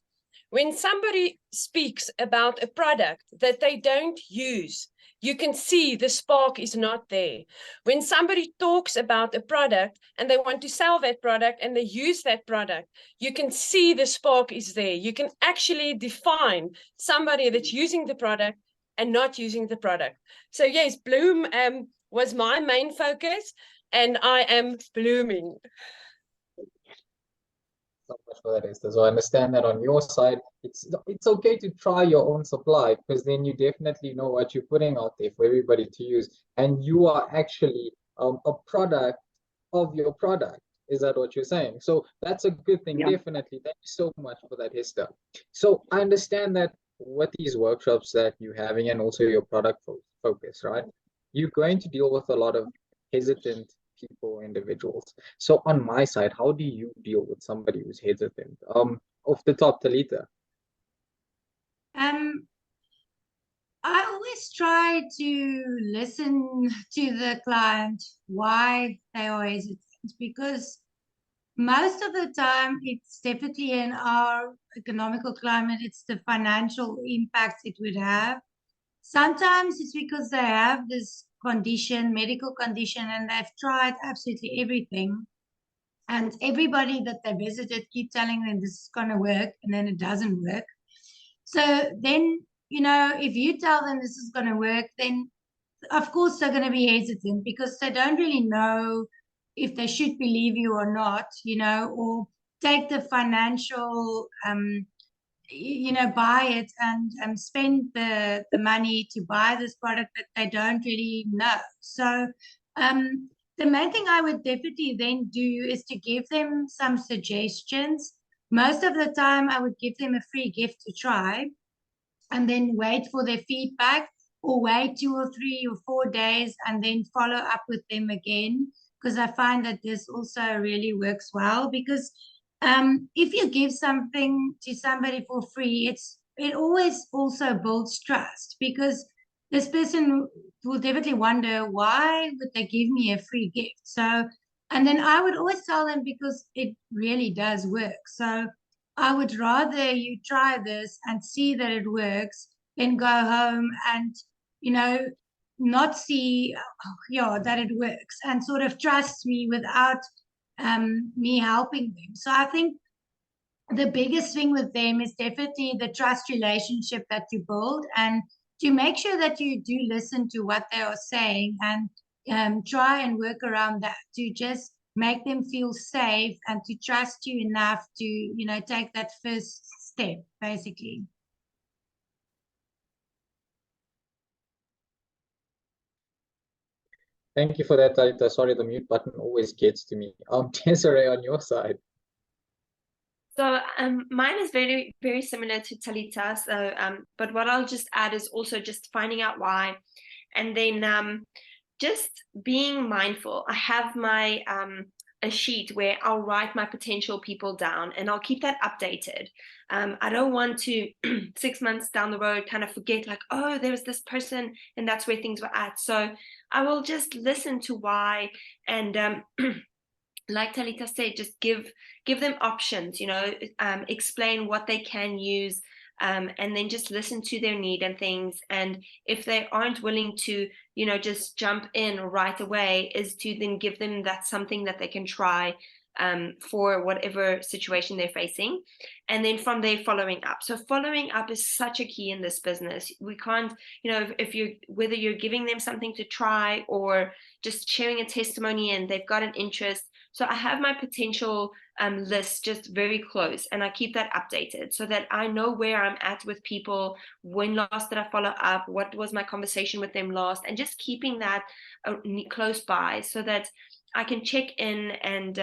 Speaker 5: When somebody speaks about a product that they don't use, you can see the spark is not there. When somebody talks about a product and they want to sell that product and they use that product, you can see the spark is there. You can actually define somebody that's using the product and not using the product. So yes, Bloom was my main focus, and I am blooming.
Speaker 2: So much for that, Esther. So I understand that on your side, it's okay to try your own supply, because then you definitely know what you're putting out there for everybody to use, and you are actually a product of your product. Is that what you're saying? So that's a good thing,
Speaker 6: Yeah.
Speaker 2: definitely. Thank you so much for that, Esther. So I understand that with these workshops that you're having and also your product focus, right? You're going to deal with a lot of hesitant people, individuals. So on my side, how do you deal with somebody who's hesitant? Off the top, Talita.
Speaker 4: I always try to listen to the client why they are hesitant, because most of the time it's definitely in our economical climate, it's the financial impacts it would have. Sometimes it's because they have this condition, medical condition, and they've tried absolutely everything. And everybody that they visited keep telling them this is going to work, and then it doesn't work. So then, if you tell them this is going to work, then of course they're going to be hesitant, because they don't really know if they should believe you or not, or take the financial, buy it and spend the money to buy this product that they don't really know. So the main thing I would definitely then do is to give them some suggestions. Most of the time I would give them a free gift to try, and then wait for their feedback, or wait 2 or 3 or 4 days and then follow up with them again, because I find that this also really works well. Because if you give something to somebody for free, it always also builds trust, because this person will definitely wonder, why would they give me a free gift? So, and then I would always tell them, because it really does work. So I would rather you try this and see that it works than go home and, you know, not see, that it works, and sort of trust me without me helping them. So I think the biggest thing with them is definitely the trust relationship that you build, and to make sure that you do listen to what they are saying, and try and work around that to just make them feel safe and to trust you enough to, take that first step, basically.
Speaker 2: Thank you for that, Talita. Sorry, the mute button always gets to me. Desiree, on your side.
Speaker 3: So mine is very, very similar to Talita. So, but what I'll just add is also just finding out why, and then just being mindful. I have my a sheet where I'll write my potential people down, and I'll keep that updated. I don't want to 6 months down the road kind of forget, like, oh, there was this person, and that's where things were at. So I will just listen to why, and like Talita said, just give them options, explain what they can use, and then just listen to their need and things. And if they aren't willing to, just jump in right away, is to then give them that something that they can try for whatever situation they're facing. And then from there, following up. So following up is such a key in this business. We can't, if you're, whether you're giving them something to try or just sharing a testimony and they've got an interest. So I have my potential list just very close, and I keep that updated so that I know where I'm at with people. When last did I follow up? What was my conversation with them last? And just keeping that close by so that I can check in. And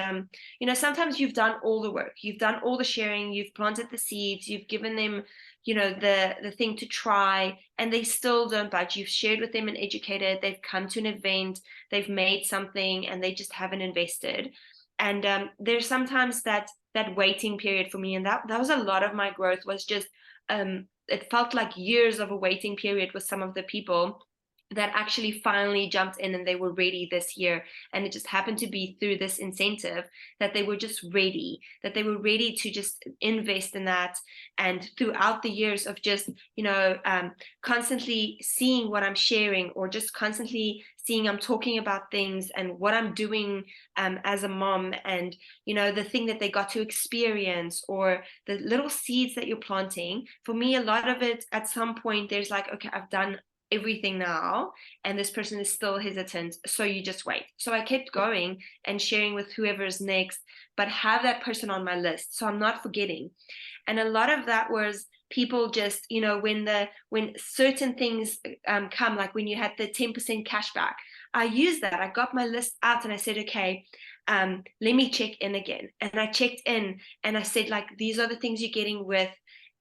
Speaker 3: sometimes you've done all the work, you've done all the sharing, you've planted the seeds, you've given them the thing to try, and they still don't budge. You've shared with them and educated, they've come to an event, they've made something, and they just haven't invested. And there's sometimes that waiting period for me, and that was a lot of my growth. Was just it felt like years of a waiting period with some of the people that actually finally jumped in and they were ready this year. And it just happened to be through this incentive that they were just ready, to just invest in that. And throughout the years of just, constantly seeing what I'm sharing, or just constantly seeing I'm talking about things and what I'm doing as a mom, and, the thing that they got to experience, or the little seeds that you're planting. For me, a lot of it, at some point, there's like, okay, I've done everything now, and this person is still hesitant, so you just wait. So I kept going and sharing with whoever's next, but have that person on my list so I'm not forgetting. And a lot of that was people just, when certain things come, like when you had the 10% cash back, I used that. I got my list out and I said, okay, let me check in again. And I checked in and I said, like, these are the things you're getting with.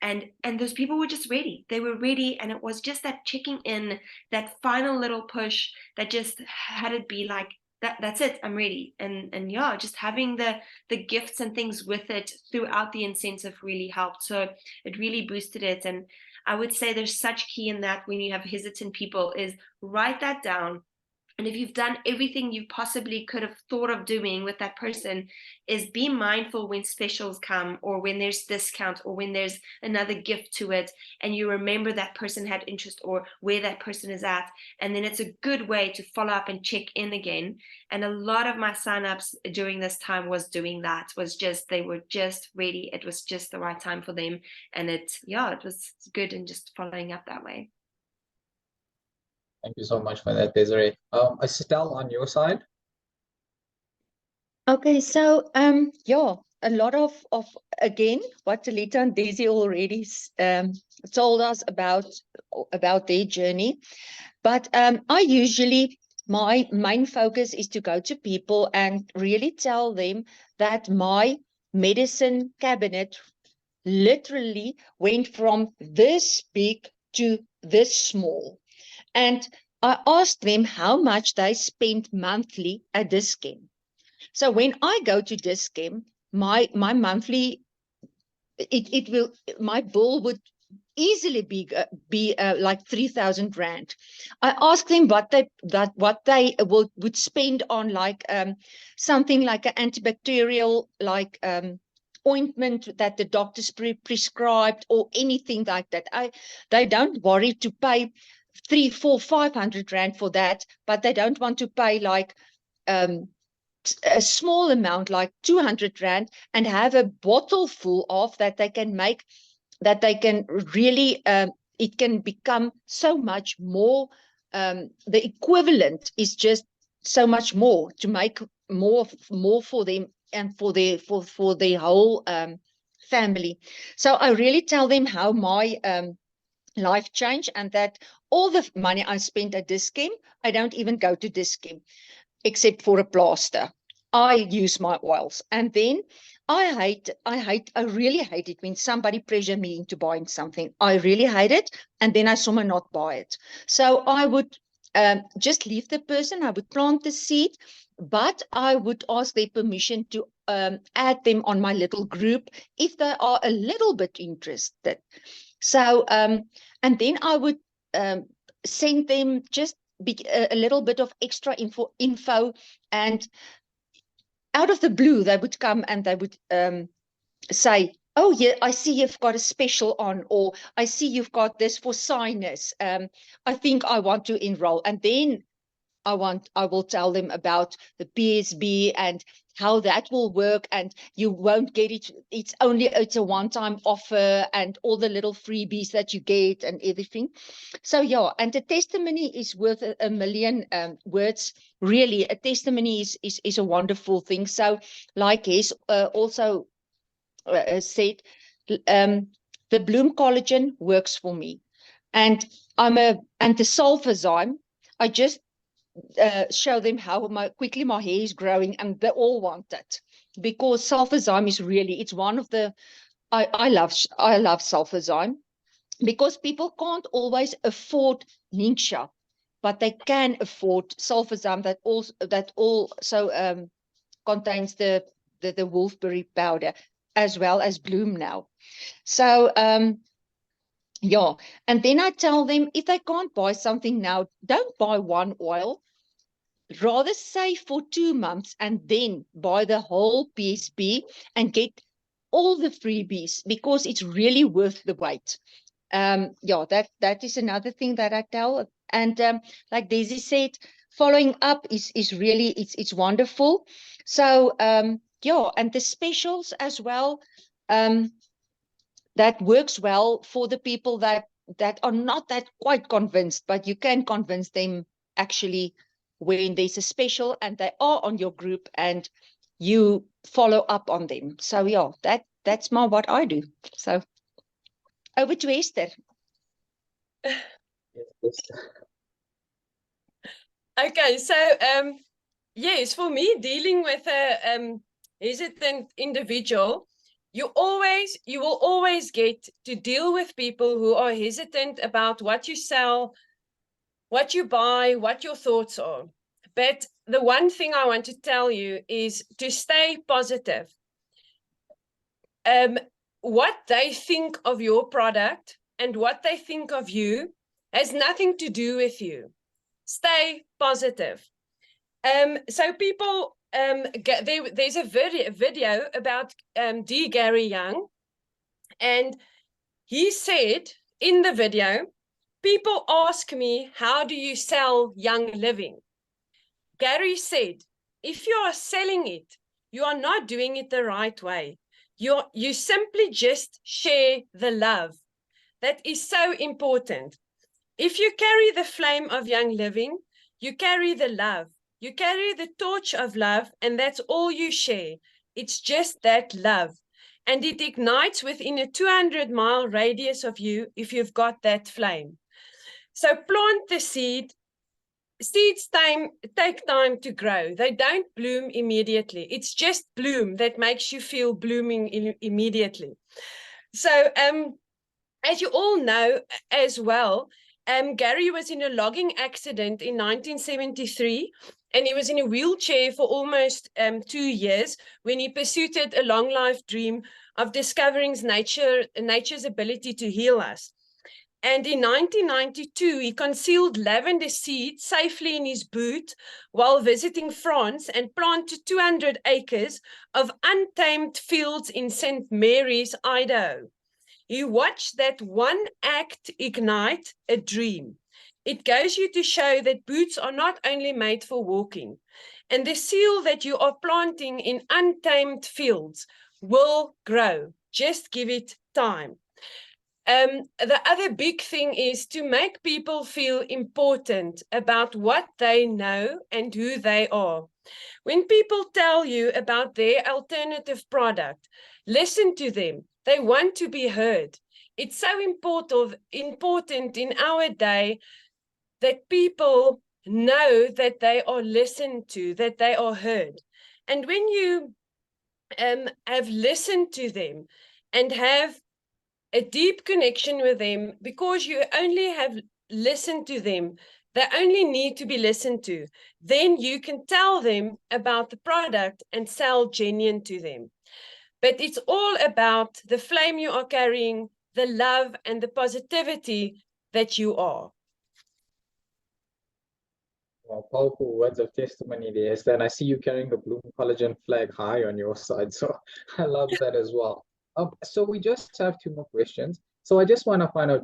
Speaker 3: And those people were just ready. They were ready. And it was just that checking in, that final little push that just had it be like, that's it, I'm ready. And yeah, just having the gifts and things with it throughout the incentive really helped. So it really boosted it. And I would say there's such key in that when you have hesitant people is write that down. And if you've done everything you possibly could have thought of doing with that person, is be mindful when specials come, or when there's discounts, or when there's another gift to it, and you remember that person had interest or where that person is at. And then it's a good way to follow up and check in again. And a lot of my signups during this time was doing that, was just, they were just ready. It was just the right time for them. And it was good, and just following up that way.
Speaker 2: Thank you so much for that, Desiree. Estelle, on your side?
Speaker 6: Okay, so a lot of again what Talita and Daisy already told us about their journey, but I usually, my main focus is to go to people and really tell them that my medicine cabinet literally went from this big to this small. And I asked them how much they spent monthly at Dis-Chem. So when I go to Dis-Chem, my monthly, my bill would easily be like 3,000 rand. I asked them what they would spend on like something like an antibacterial like ointment that the doctors prescribed or anything like that. They don't worry to pay 300, 400, 500 rand for that, but they don't want to pay like a small amount like 200 rand and have a bottle full of that they can make, that they can really it can become so much more. The equivalent is just so much more to make more for them and for their whole family. So I really tell them how my life changed, and that all the money I spent at Dis-Chem, I don't even go to Dis-Chem except for a plaster. I use my oils. And then I really hate it when somebody pressure me into buying something. I really hate it. And then I somehow not buy it. So I would just leave the person. I would plant the seed, but I would ask their permission to add them on my little group if they are a little bit interested. So, and then I would send them just a little bit of extra info, and out of the blue they would come and they would say, oh yeah, I see you've got a special on, or I see you've got this for sinus. I think I want to enroll. And then I will tell them about the PSB and how that will work, and you won't get it. It's a one-time offer and all the little freebies that you get and everything. So yeah, and the testimony is worth a million words. Really, a testimony is a wonderful thing. So like he's also said, the Bloom collagen works for me, and the sulfazyme, I just show them how quickly my hair is growing, and they all want it, because sulfazyme is really, it's one of the, I love sulfazyme, because people can't always afford Ningxia, but they can afford sulfazyme that also contains the wolfberry powder as well as Bloom now. So yeah, and then I tell them, if they can't buy something now, don't buy one oil. Rather save for 2 months and then buy the whole PSB and get all the freebies, because it's really worth the wait. Yeah, that is another thing that I tell. And like Daisy said, following up is really, it's wonderful. So yeah, and the specials as well, that works well for the people that are not that quite convinced, but you can convince them actually when there's a special and they are on your group and you follow up on them. So yeah, that's what I do. So over to Esther.
Speaker 5: Okay, so yes, for me, dealing with a hesitant individual, you will always get to deal with people who are hesitant about what you sell, what you buy, what your thoughts are. But the one thing I want to tell you is to stay positive. What they think of your product and what they think of you has nothing to do with you. Stay positive. So people, there's a video about D. Gary Young, and he said in the video, people ask me, how do you sell Young Living? Gary said, if you are selling it, you are not doing it the right way. You simply just share the love. That is so important. If you carry the flame of Young Living, you carry the love. You carry the torch of love, and that's all you share. It's just that love. And it ignites within a 200-mile radius of you if you've got that flame. So plant the seed. Seeds take time to grow. They don't bloom immediately. It's just bloom that makes you feel blooming immediately. So as you all know as well, Gary was in a logging accident in 1973, and he was in a wheelchair for almost 2 years when he pursued a long life dream of discovering nature's ability to heal us. And in 1992, he concealed lavender seeds safely in his boot while visiting France and planted 200 acres of untamed fields in St. Mary's, Idaho. He watched that one act ignite a dream. It goes you to show that boots are not only made for walking, and the seal that you are planting in untamed fields will grow. Just give it time. The other big thing is to make people feel important about what they know and who they are. When people tell you about their alternative product, listen to them. They want to be heard. It's so important in our day that people know that they are listened to, that they are heard. And when you have listened to them and have a deep connection with them, because you only have listened to them, they only need to be listened to, then you can tell them about the product and sell genuine to them. But it's all about the flame you are carrying, the love and the positivity that you are.
Speaker 2: Well, powerful words of testimony there, Esther. And I see you carrying the Bloom Collagen flag high on your side. So I love that as well. So we just have two more questions. So I just want to find out,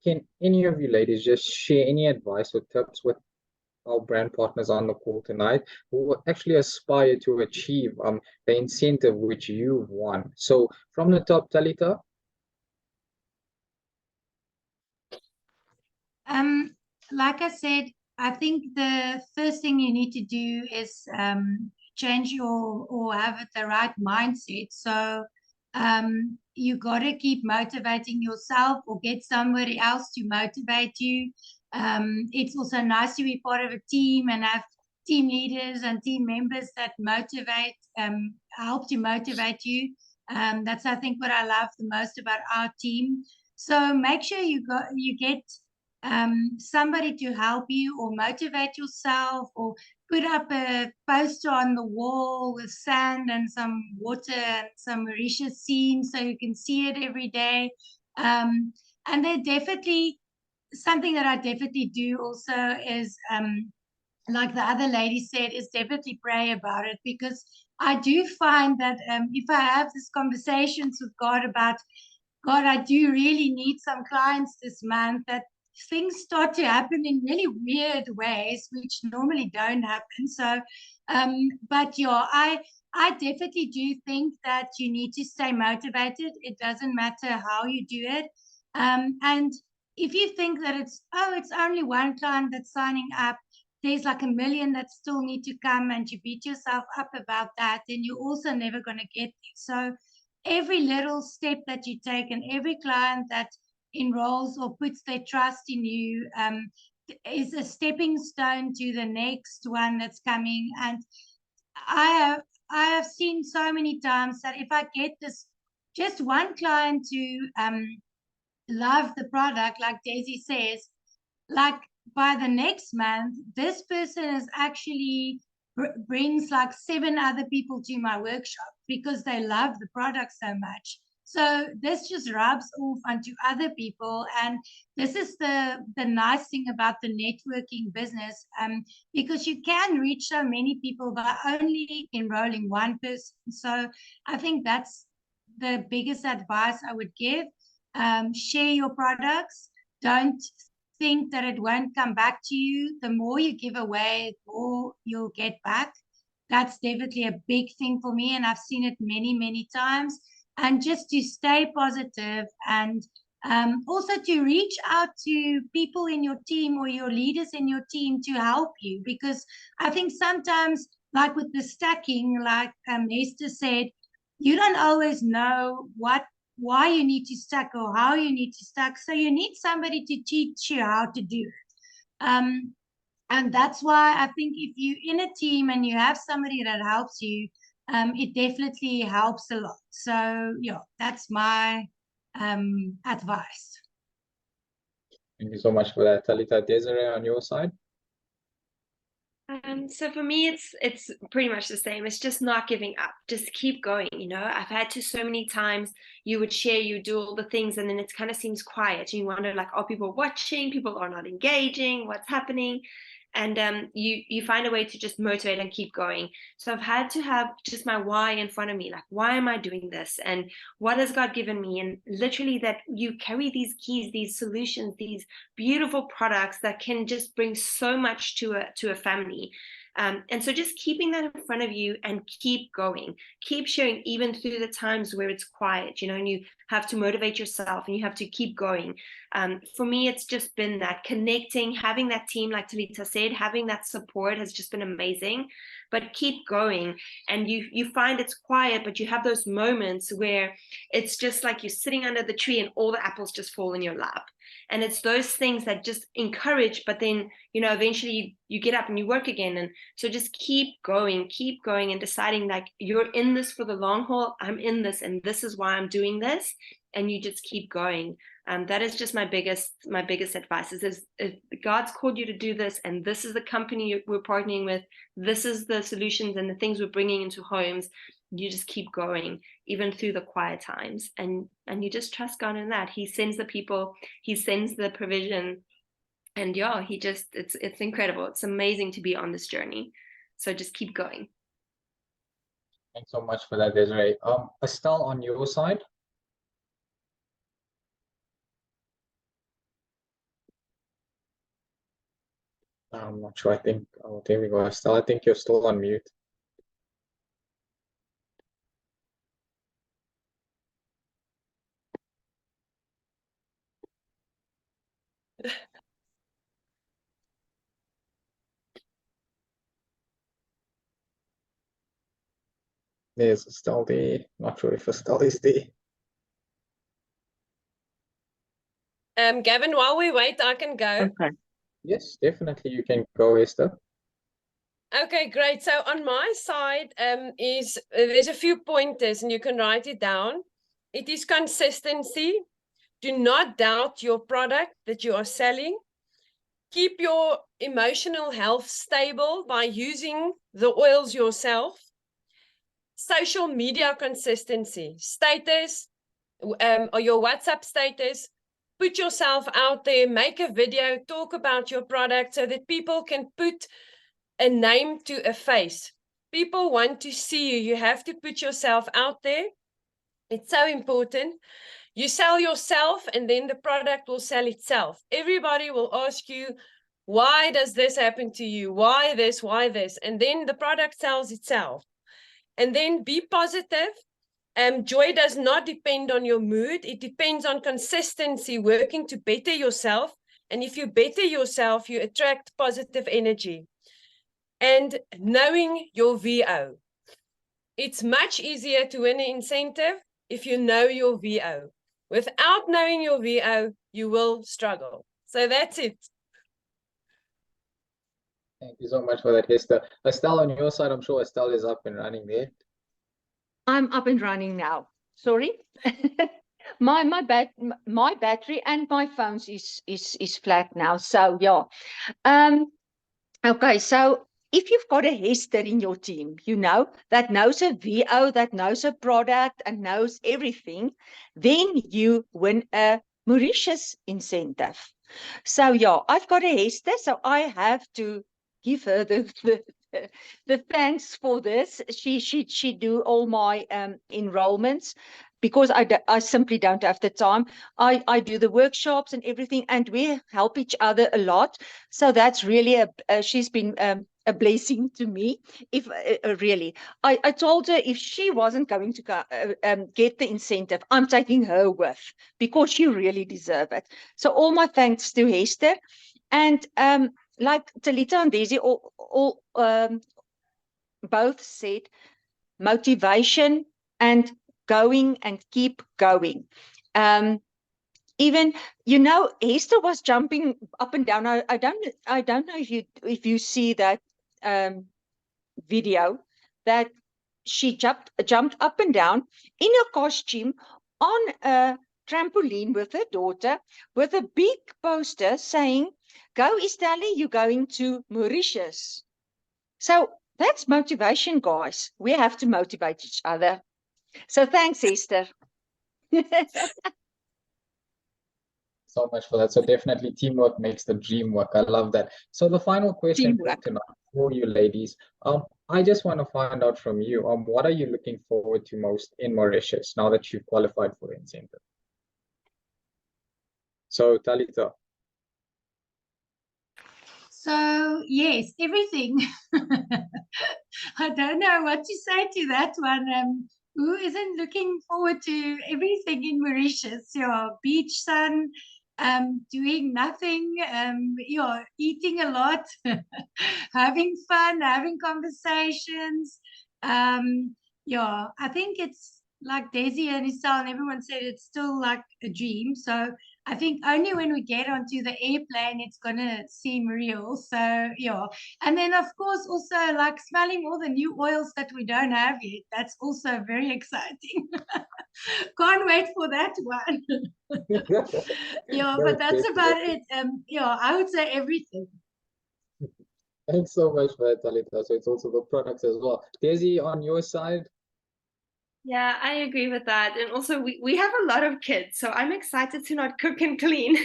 Speaker 2: can any of you ladies just share any advice or tips with our brand partners on the call tonight who actually aspire to achieve the incentive which you've won? So from the top, Talita.
Speaker 4: Like I said, I think the first thing you need to do is change your or have the right mindset. So you got to keep motivating yourself or get somebody else to motivate you. It's also nice to be part of a team and have team leaders and team members that motivate, help to motivate you. That's, I think, what I love the most about our team. So make sure you get somebody to help you or motivate yourself, or put up a poster on the wall with sand and some water and some Mauritius scenes so you can see it every day. And then definitely something that I definitely do also is, like the other lady said, is definitely pray about it, because I do find that if I have these conversations with God about, God, I do really need some clients this month, that things start to happen in really weird ways, which normally don't happen. So, but yeah, I definitely do think that you need to stay motivated. It doesn't matter how you do it. And if you think that it's only one client that's signing up, there's like 1 million that still need to come, and you beat yourself up about that, then you're also never going to get there. So every little step that you take, and every client that enrolls or puts their trust in you, is a stepping stone to the next one that's coming. And I have seen so many times that if I get this just one client to love the product, like Daisy says, like by the next month, this person is actually brings like 7 other people to my workshop because they love the product so much. So this just rubs off onto other people, and this is the nice thing about the networking business, because you can reach so many people by only enrolling one person. So I think that's the biggest advice I would give. Share your products. Don't think that it won't come back to you. The more you give away, the more you'll get back. That's definitely a big thing for me, and I've seen it many, many times. And just to stay positive, and also to reach out to people in your team or your leaders in your team to help you, because I think sometimes, like with the stacking, like Esther said, you don't always know why you need to stack or how you need to stack. So you need somebody to teach you how to do it. And that's why I think if you're in a team and you have somebody that helps you, it definitely helps a lot. So yeah, that's my advice.
Speaker 2: Thank you so much for that, Talita. Desiree, on your side?
Speaker 3: So for me, it's pretty much the same. It's just not giving up. Just keep going. I've had to so many times you would share, you do all the things, and then it kind of seems quiet. And you wonder like, are people watching? People are not engaging. What's happening? And you find a way to just motivate and keep going. So I've had to have just my why in front of me. Like, why am I doing this? And what has God given me? And literally that you carry these keys, these solutions, these beautiful products that can just bring so much to a family. And so just keeping that in front of you and keep going, keep sharing even through the times where it's quiet, and you have to motivate yourself and you have to keep going. For me, it's just been that connecting, having that team, like Talita said, having that support has just been amazing. But keep going, and you find it's quiet, but you have those moments where it's just like you're sitting under the tree and all the apples just fall in your lap. And it's those things that just encourage, but then eventually you get up and you work again. And so just keep going and deciding like you're in this for the long haul. I'm in this and this is why I'm doing this. And you just keep going. That is just my biggest advice is if God's called you to do this, and this is the company we're partnering with, this is the solutions and the things we're bringing into homes, you just keep going even through the quiet times, and you just trust God in that. He sends the people, he sends the provision, and yeah, it's incredible. It's amazing to be on this journey. So just keep going.
Speaker 2: Thanks so much for that, Desiree. Estelle, on your side? I'm not sure. I think, oh, there we go. Estelle, I think you're still on mute. There's Estelle there. Not sure if Estelle is there.
Speaker 5: Gavin, while we wait, I can go.
Speaker 6: Okay.
Speaker 2: Yes, definitely you can go, Esther.
Speaker 5: Okay, great. So on my side, there's a few pointers and you can write it down. It is consistency. Do not doubt your product that you are selling. Keep your emotional health stable by using the oils yourself. Social media consistency, status, or your WhatsApp status. Put yourself out there, make a video, talk about your product so that people can put a name to a face. People want to see you. You have to put yourself out there. It's so important. You sell yourself and then the product will sell itself. Everybody will ask you, why does this happen to you? Why this? Why this? And then the product sells itself. And then be positive. Joy does not depend on your mood. It depends on consistency, working to better yourself. And if you better yourself, you attract positive energy. And knowing your VO. It's much easier to win an incentive if you know your VO. Without knowing your VO, you will struggle. So that's it.
Speaker 2: Thank you so much for that, Esther. Estelle, on your side, I'm sure Estelle is up and running there.
Speaker 6: I'm up and running now. Sorry. my battery and my phones is flat now. So yeah. Okay, so if you've got a Hester in your team, that knows a VO, that knows a product and knows everything, then you win a Mauritius incentive. So yeah, I've got a Hester, so I have to give her the thanks for this. She do all my enrollments because I simply don't have the time. I do the workshops and everything, and we help each other a lot. So that's really she's been a blessing to me. If really, I told her if she wasn't going to get the incentive, I'm taking her with because she really deserves it. So all my thanks to Hester, and like Talita and Daisy both said, motivation and going and keep going. Even Hester was jumping up and down. I don't know if you see that video that she jumped up and down in a costume on a trampoline with her daughter with a big poster saying, "Go Estelle, you're going to Mauritius." So that's motivation, guys. We have to motivate each other. So thanks, Esther.
Speaker 2: So much for that. So definitely teamwork makes the dream work. I love that. So the final question for
Speaker 6: Teamwork.
Speaker 2: tonight for you ladies, I just want to find out from you, what are you looking forward to most in Mauritius now that you've qualified for the incentive? So Talita.
Speaker 4: So yes, everything. I don't know what to say to that one. Who isn't looking forward to everything in Mauritius? Your beach sun, doing nothing, you're eating a lot, having fun, having conversations. Yeah, I think it's like Daisy and Estelle and everyone said it's still like a dream. So I think only when we get onto the airplane it's gonna seem real. So yeah, and then of course also like smelling all the new oils that we don't have yet. That's also very exciting. Can't wait for that one. Yeah, but that's about it. Yeah, I would say everything.
Speaker 2: Thanks so much for that, Talita. So it's also the products as well. Daisy, on your side?
Speaker 3: Yeah, I agree with that. And also we have a lot of kids, so I'm excited to not cook and clean.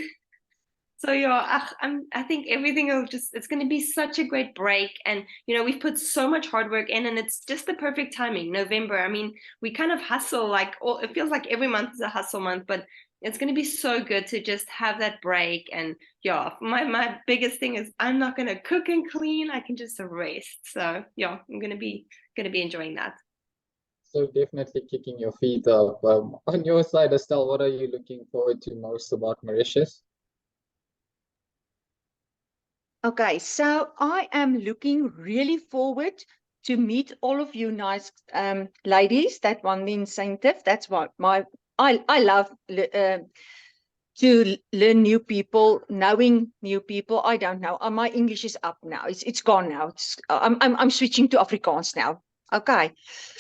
Speaker 3: So yeah, I think everything will it's going to be such a great break, and we've put so much hard work in, and it's just the perfect timing. November. I mean, we kind of hustle it feels like every month is a hustle month, but it's going to be so good to just have that break. And yeah, my biggest thing is I'm not going to cook and clean. I can just rest. So yeah, I'm going to be enjoying that.
Speaker 2: So definitely kicking your feet up. On your side, Estelle, what are you looking forward to most about Mauritius?
Speaker 6: Okay, so I am looking really forward to meet all of you nice ladies that won the incentive. That's what I love to learn new people, knowing new people. I don't know. My English is up now. It's gone now. I'm switching to Afrikaans now. Okay,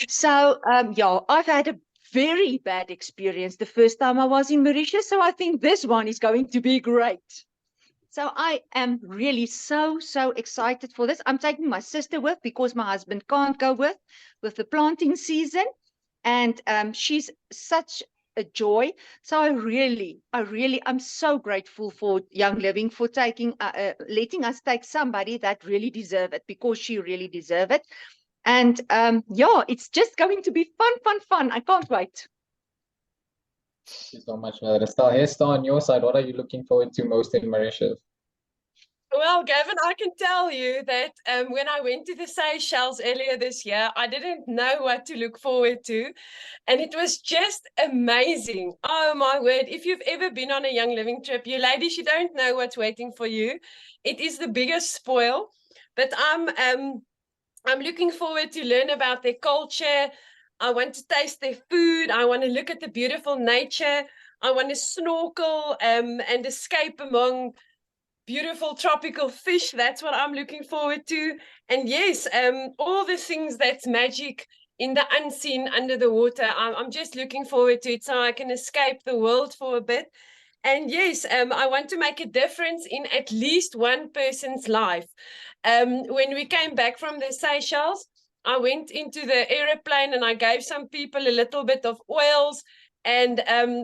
Speaker 6: so yeah, I've had a very bad experience the first time I was in Mauritius, so I think this one is going to be great. So I am really so excited for this. I'm taking my sister with because my husband can't go with the planting season, and she's such a joy. So I'm so grateful for Young Living for taking letting us take somebody that really deserve it, because she really deserve it. And yeah, it's just going to be fun. I can't wait.
Speaker 2: Thank you so much for that, Estelle. Hester, on your side, what are you looking forward to most in Mauritius?
Speaker 5: Well, Gavin, I can tell you that when I went to the Seychelles earlier this year, I didn't know what to look forward to. And it was just amazing. Oh, my word. If you've ever been on a Young Living trip, you ladies, you don't know what's waiting for you. It is the biggest spoil. But I'm looking forward to learn about their culture. I want to taste their food. I want to look at the beautiful nature. I want to snorkel and escape among beautiful tropical fish. That's what I'm looking forward to. And yes, all the things that's magic in the unseen under the water. I'm just looking forward to it so I can escape the world for a bit. And yes, I want to make a difference in at least one person's life. When we came back from the Seychelles, I went into the aeroplane and I gave some people a little bit of oils. And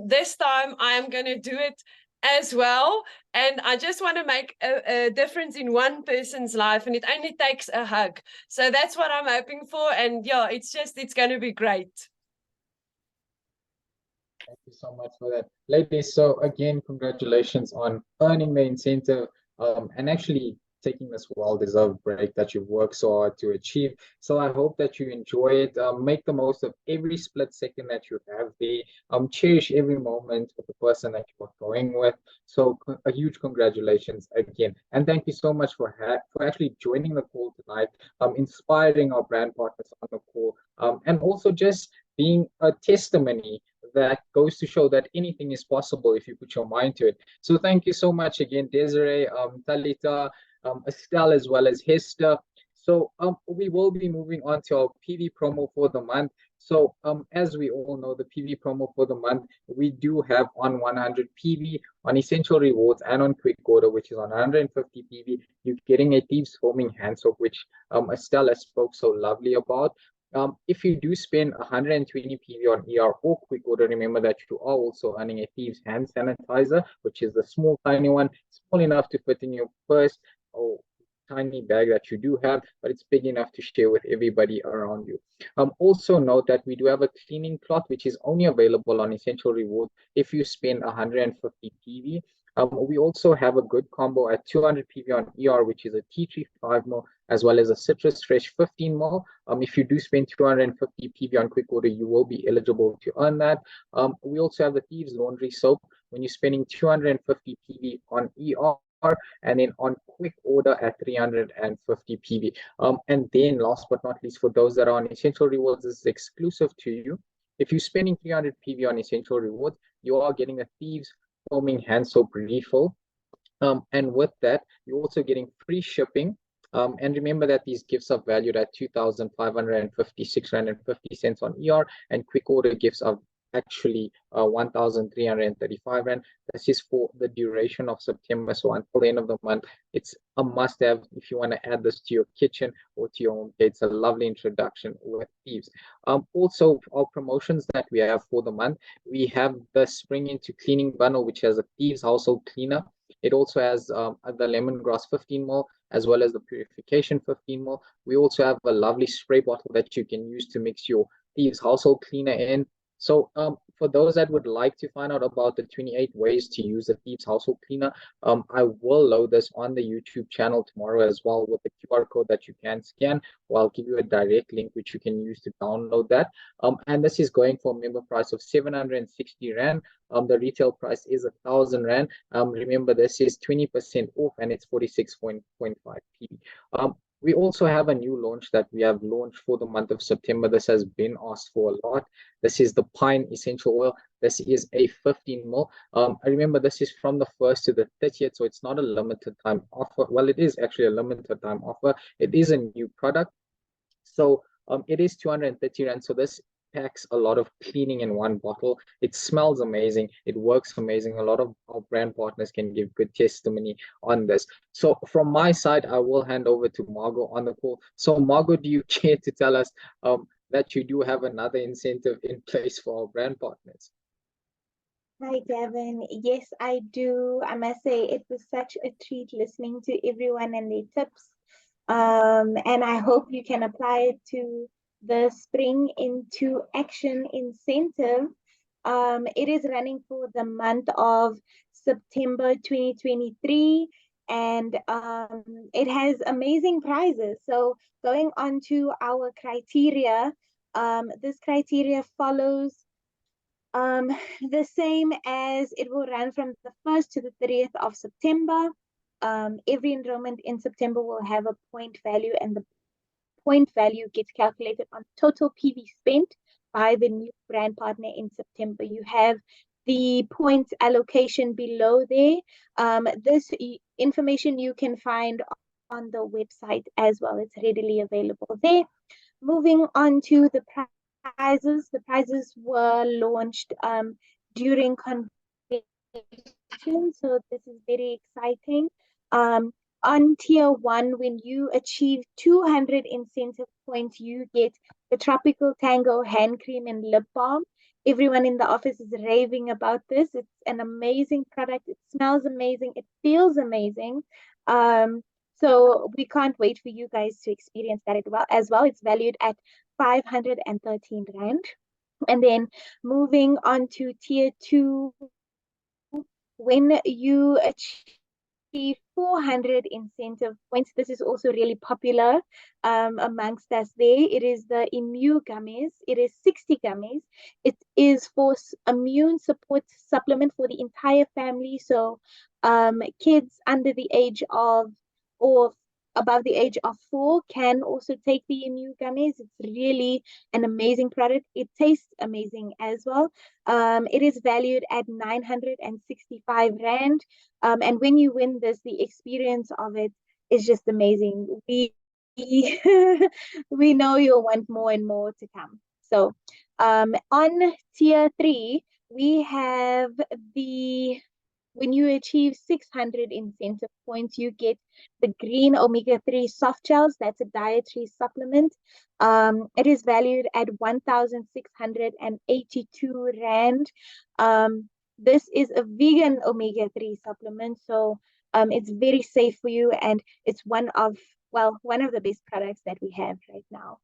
Speaker 5: this time I am going to do it as well. And I just want to make a difference in one person's life, and it only takes a hug. So that's what I'm hoping for. And yeah, it's going to be great.
Speaker 2: Thank you so much for that. Ladies, so again, congratulations on earning the incentive and actually taking this well-deserved break that you've worked so hard to achieve. So I hope that you enjoy it. Make the most of every split second that you have there. Cherish every moment with the person that you are going with. So a huge congratulations again. And thank you so much for actually joining the call tonight, inspiring our brand partners on the call, and also just being a testimony that goes to show that anything is possible if you put your mind to it. So thank you so much again, Desiree, Talita, Estelle, as well as Hester. So we will be moving on to our PV promo for the month. So as we all know, the PV promo for the month, we do have on 100 PV, on Essential Rewards, and on Quick Order, which is on 150 PV. You're getting a Thieves Foaming Hand Soap, which Estella spoke so lovely about. If you do spend 120 PV on ER or Quick Order, remember that you are also earning a Thieves Hand Sanitizer, which is the small, tiny one, small enough to fit in your purse or tiny bag that you do have, but it's big enough to share with everybody around you. Also note that we do have a cleaning cloth, which is only available on Essential Rewards if you spend 150 PV. We also have a good combo at 200 PV on ER, which is a tea tree 5ml, as well as a citrus fresh 15ml. If you do spend 250 PV on Quick Order, you will be eligible to earn that. We also have the Thieves Laundry Soap. When you're spending 250 PV on ER, and then on Quick Order at 350 PV. And then last but not least, for those that are on Essential Rewards, this is exclusive to you. If you're spending 300 PV on Essential Rewards, you are getting a Thieves Foaming Hand Soap refill. And with that, you're also getting free shipping. And remember that these gifts are valued at 2,556 Rand and 50 cents on ER, and Quick Order gifts are actually 1,335 Rand. This is for the duration of September, so until the end of the month. It's a must-have if you want to add this to your kitchen or to your home. It's a lovely introduction with Thieves. Also, our promotions that we have for the month, we have the Spring Into Cleaning Bundle, which has a Thieves Household Cleaner. It also has the Lemongrass 15ml, as well as the Purification 15ml. We also have a lovely spray bottle that you can use to mix your Thieves Household Cleaner in. So for those that would like to find out about the 28 ways to use the Thieves Household Cleaner, I will load this on the YouTube channel tomorrow as well with the QR code that you can scan, or I'll give you a direct link which you can use to download that. And this is going for a member price of 760 Rand. The retail price is 1,000 Rand. Remember, this is 20% off and it's 46.5 PV. We also have a new launch that we have launched for the month of September. This has been asked for a lot. This is the Pine Essential Oil. This is a 15ml. I remember this is from the 1st to the 30th, so it's not a limited time offer. Well, it is actually a limited time offer. It is a new product. So it is 230 Rand. So this packs a lot of cleaning in one bottle. It smells amazing. It works amazing. A lot of our brand partners can give good testimony on this. So from my side, I will hand over to Margot on the call. So Margot, do you care to tell us that you do have another incentive in place for our brand partners?
Speaker 1: Hi, Gavin. Yes, I do. I must say it was such a treat listening to everyone and their tips. And I hope you can apply it to the Spring Into Action incentive. It is running for the month of September 2023, and it has amazing prizes. So going on to our criteria, this criteria follows the same as it will run from the 1st to the 30th of September. Every enrollment in September will have a point value, and the point value gets calculated on total PV spent by the new brand partner in September. You have the points allocation below there. This information you can find on the website as well. It's readily available there. Moving on to the prizes. The prizes were launched during convention, so this is very exciting. On tier 1, when you achieve 200 incentive points, you get the Tropical Tango hand cream and lip balm. Everyone in the office is raving about this. It's an amazing product. It smells amazing. It feels amazing. So we can't wait for you guys to experience that as well. It's valued at 513 Rand. And then moving on to tier 2, when you achieve 400 incentive points, this is also really popular amongst us there. It is the Immune Gummies. It is 60 gummies. It is for immune support supplement for the entire family. So kids under the age of, or above the age of 4 can also take the Immune Gummies. It's really an amazing product. It tastes amazing as well. It is valued at 965 Rand. And when you win this, the experience of it is just amazing. We know you'll want more and more to come. So on tier 3, we have when you achieve 600 incentive points, you get the green omega-3 soft gels. That's a dietary supplement. It is valued at 1,682 Rand. This is a vegan omega-3 supplement, so it's very safe for you, and it's one of the best products that we have right now.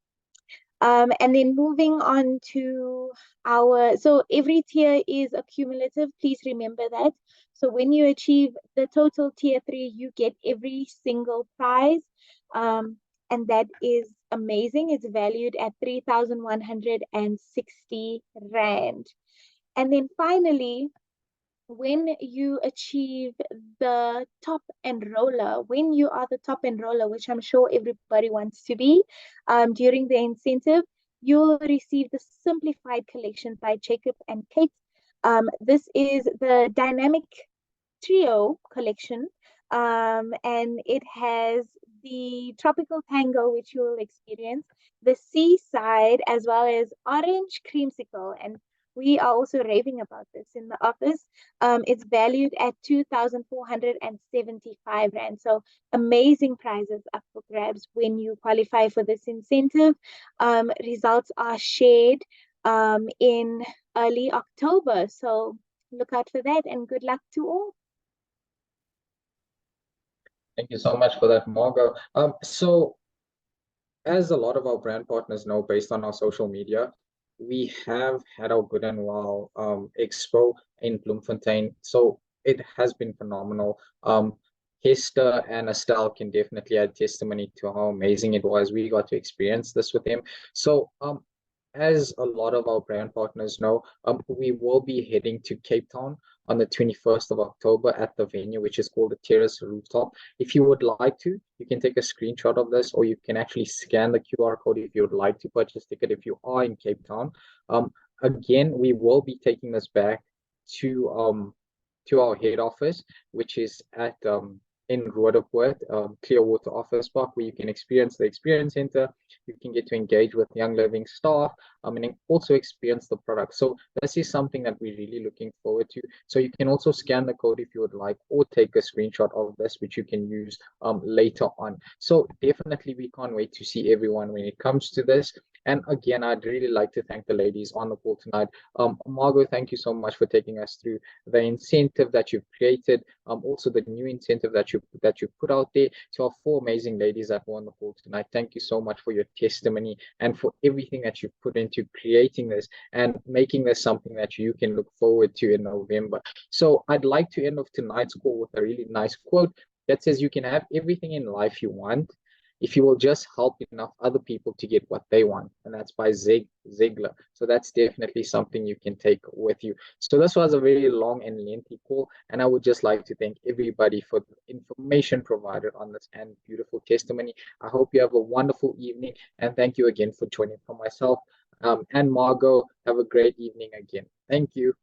Speaker 1: And then moving on to so every tier is accumulative. Please remember that. So when you achieve the total tier 3, you get every single prize. And that is amazing. It's valued at 3,160 Rand. And then finally, when you achieve the top enroller, when you are the top enroller, which I'm sure everybody wants to be, during the incentive, you'll receive the Simplified Collection by Jacob and Kate. This is the dynamic trio collection, and it has the tropical tango, which you will experience, the seaside, as well as orange creamsicle. And we are also raving about this in the office. It's valued at 2,475 Rand. So amazing prizes up for grabs when you qualify for this incentive. Results are shared in early October. So look out for that, and good luck to all.
Speaker 2: Thank you so much for that, Margot. So as a lot of our brand partners know, based on our social media, we have had our Good and Well Expo in Bloemfontein. So it has been phenomenal. Hester and Estelle can definitely add testimony to how amazing it was. We got to experience this with them. So as a lot of our brand partners know, we will be heading to Cape Town on the 21st of October at the venue, which is called the Terrace Rooftop. If you would like to, you can take a screenshot of this, or you can actually scan the QR code if you would like to purchase a ticket if you are in Cape Town. Again, we will be taking this back to our head office, which is at in Roodepoort, Clearwater Office Park, where you can experience the Experience Center. You can get to engage with Young Living staff, and also experience the product. So this is something that we're really looking forward to. So you can also scan the code if you would like, or take a screenshot of this, which you can use later on. So definitely we can't wait to see everyone when it comes to this. And again, I'd really like to thank the ladies on the call tonight. Margot, thank you so much for taking us through the incentive that you've created, also the new incentive that you put out there. To our 4 amazing ladies that were on the call tonight, thank you so much for your testimony and for everything that you've put into creating this and making this something that you can look forward to in November. So I'd like to end off tonight's call with a really nice quote that says, "You can have everything in life you want if you will just help enough other people to get what they want." And that's by Ziegler. So that's definitely something you can take with you. So this was a very long and lengthy call, and I would just like to thank everybody for the information provided on this and beautiful testimony. I hope you have a wonderful evening, and thank you again for joining. For myself and Margot, have a great evening again. Thank you.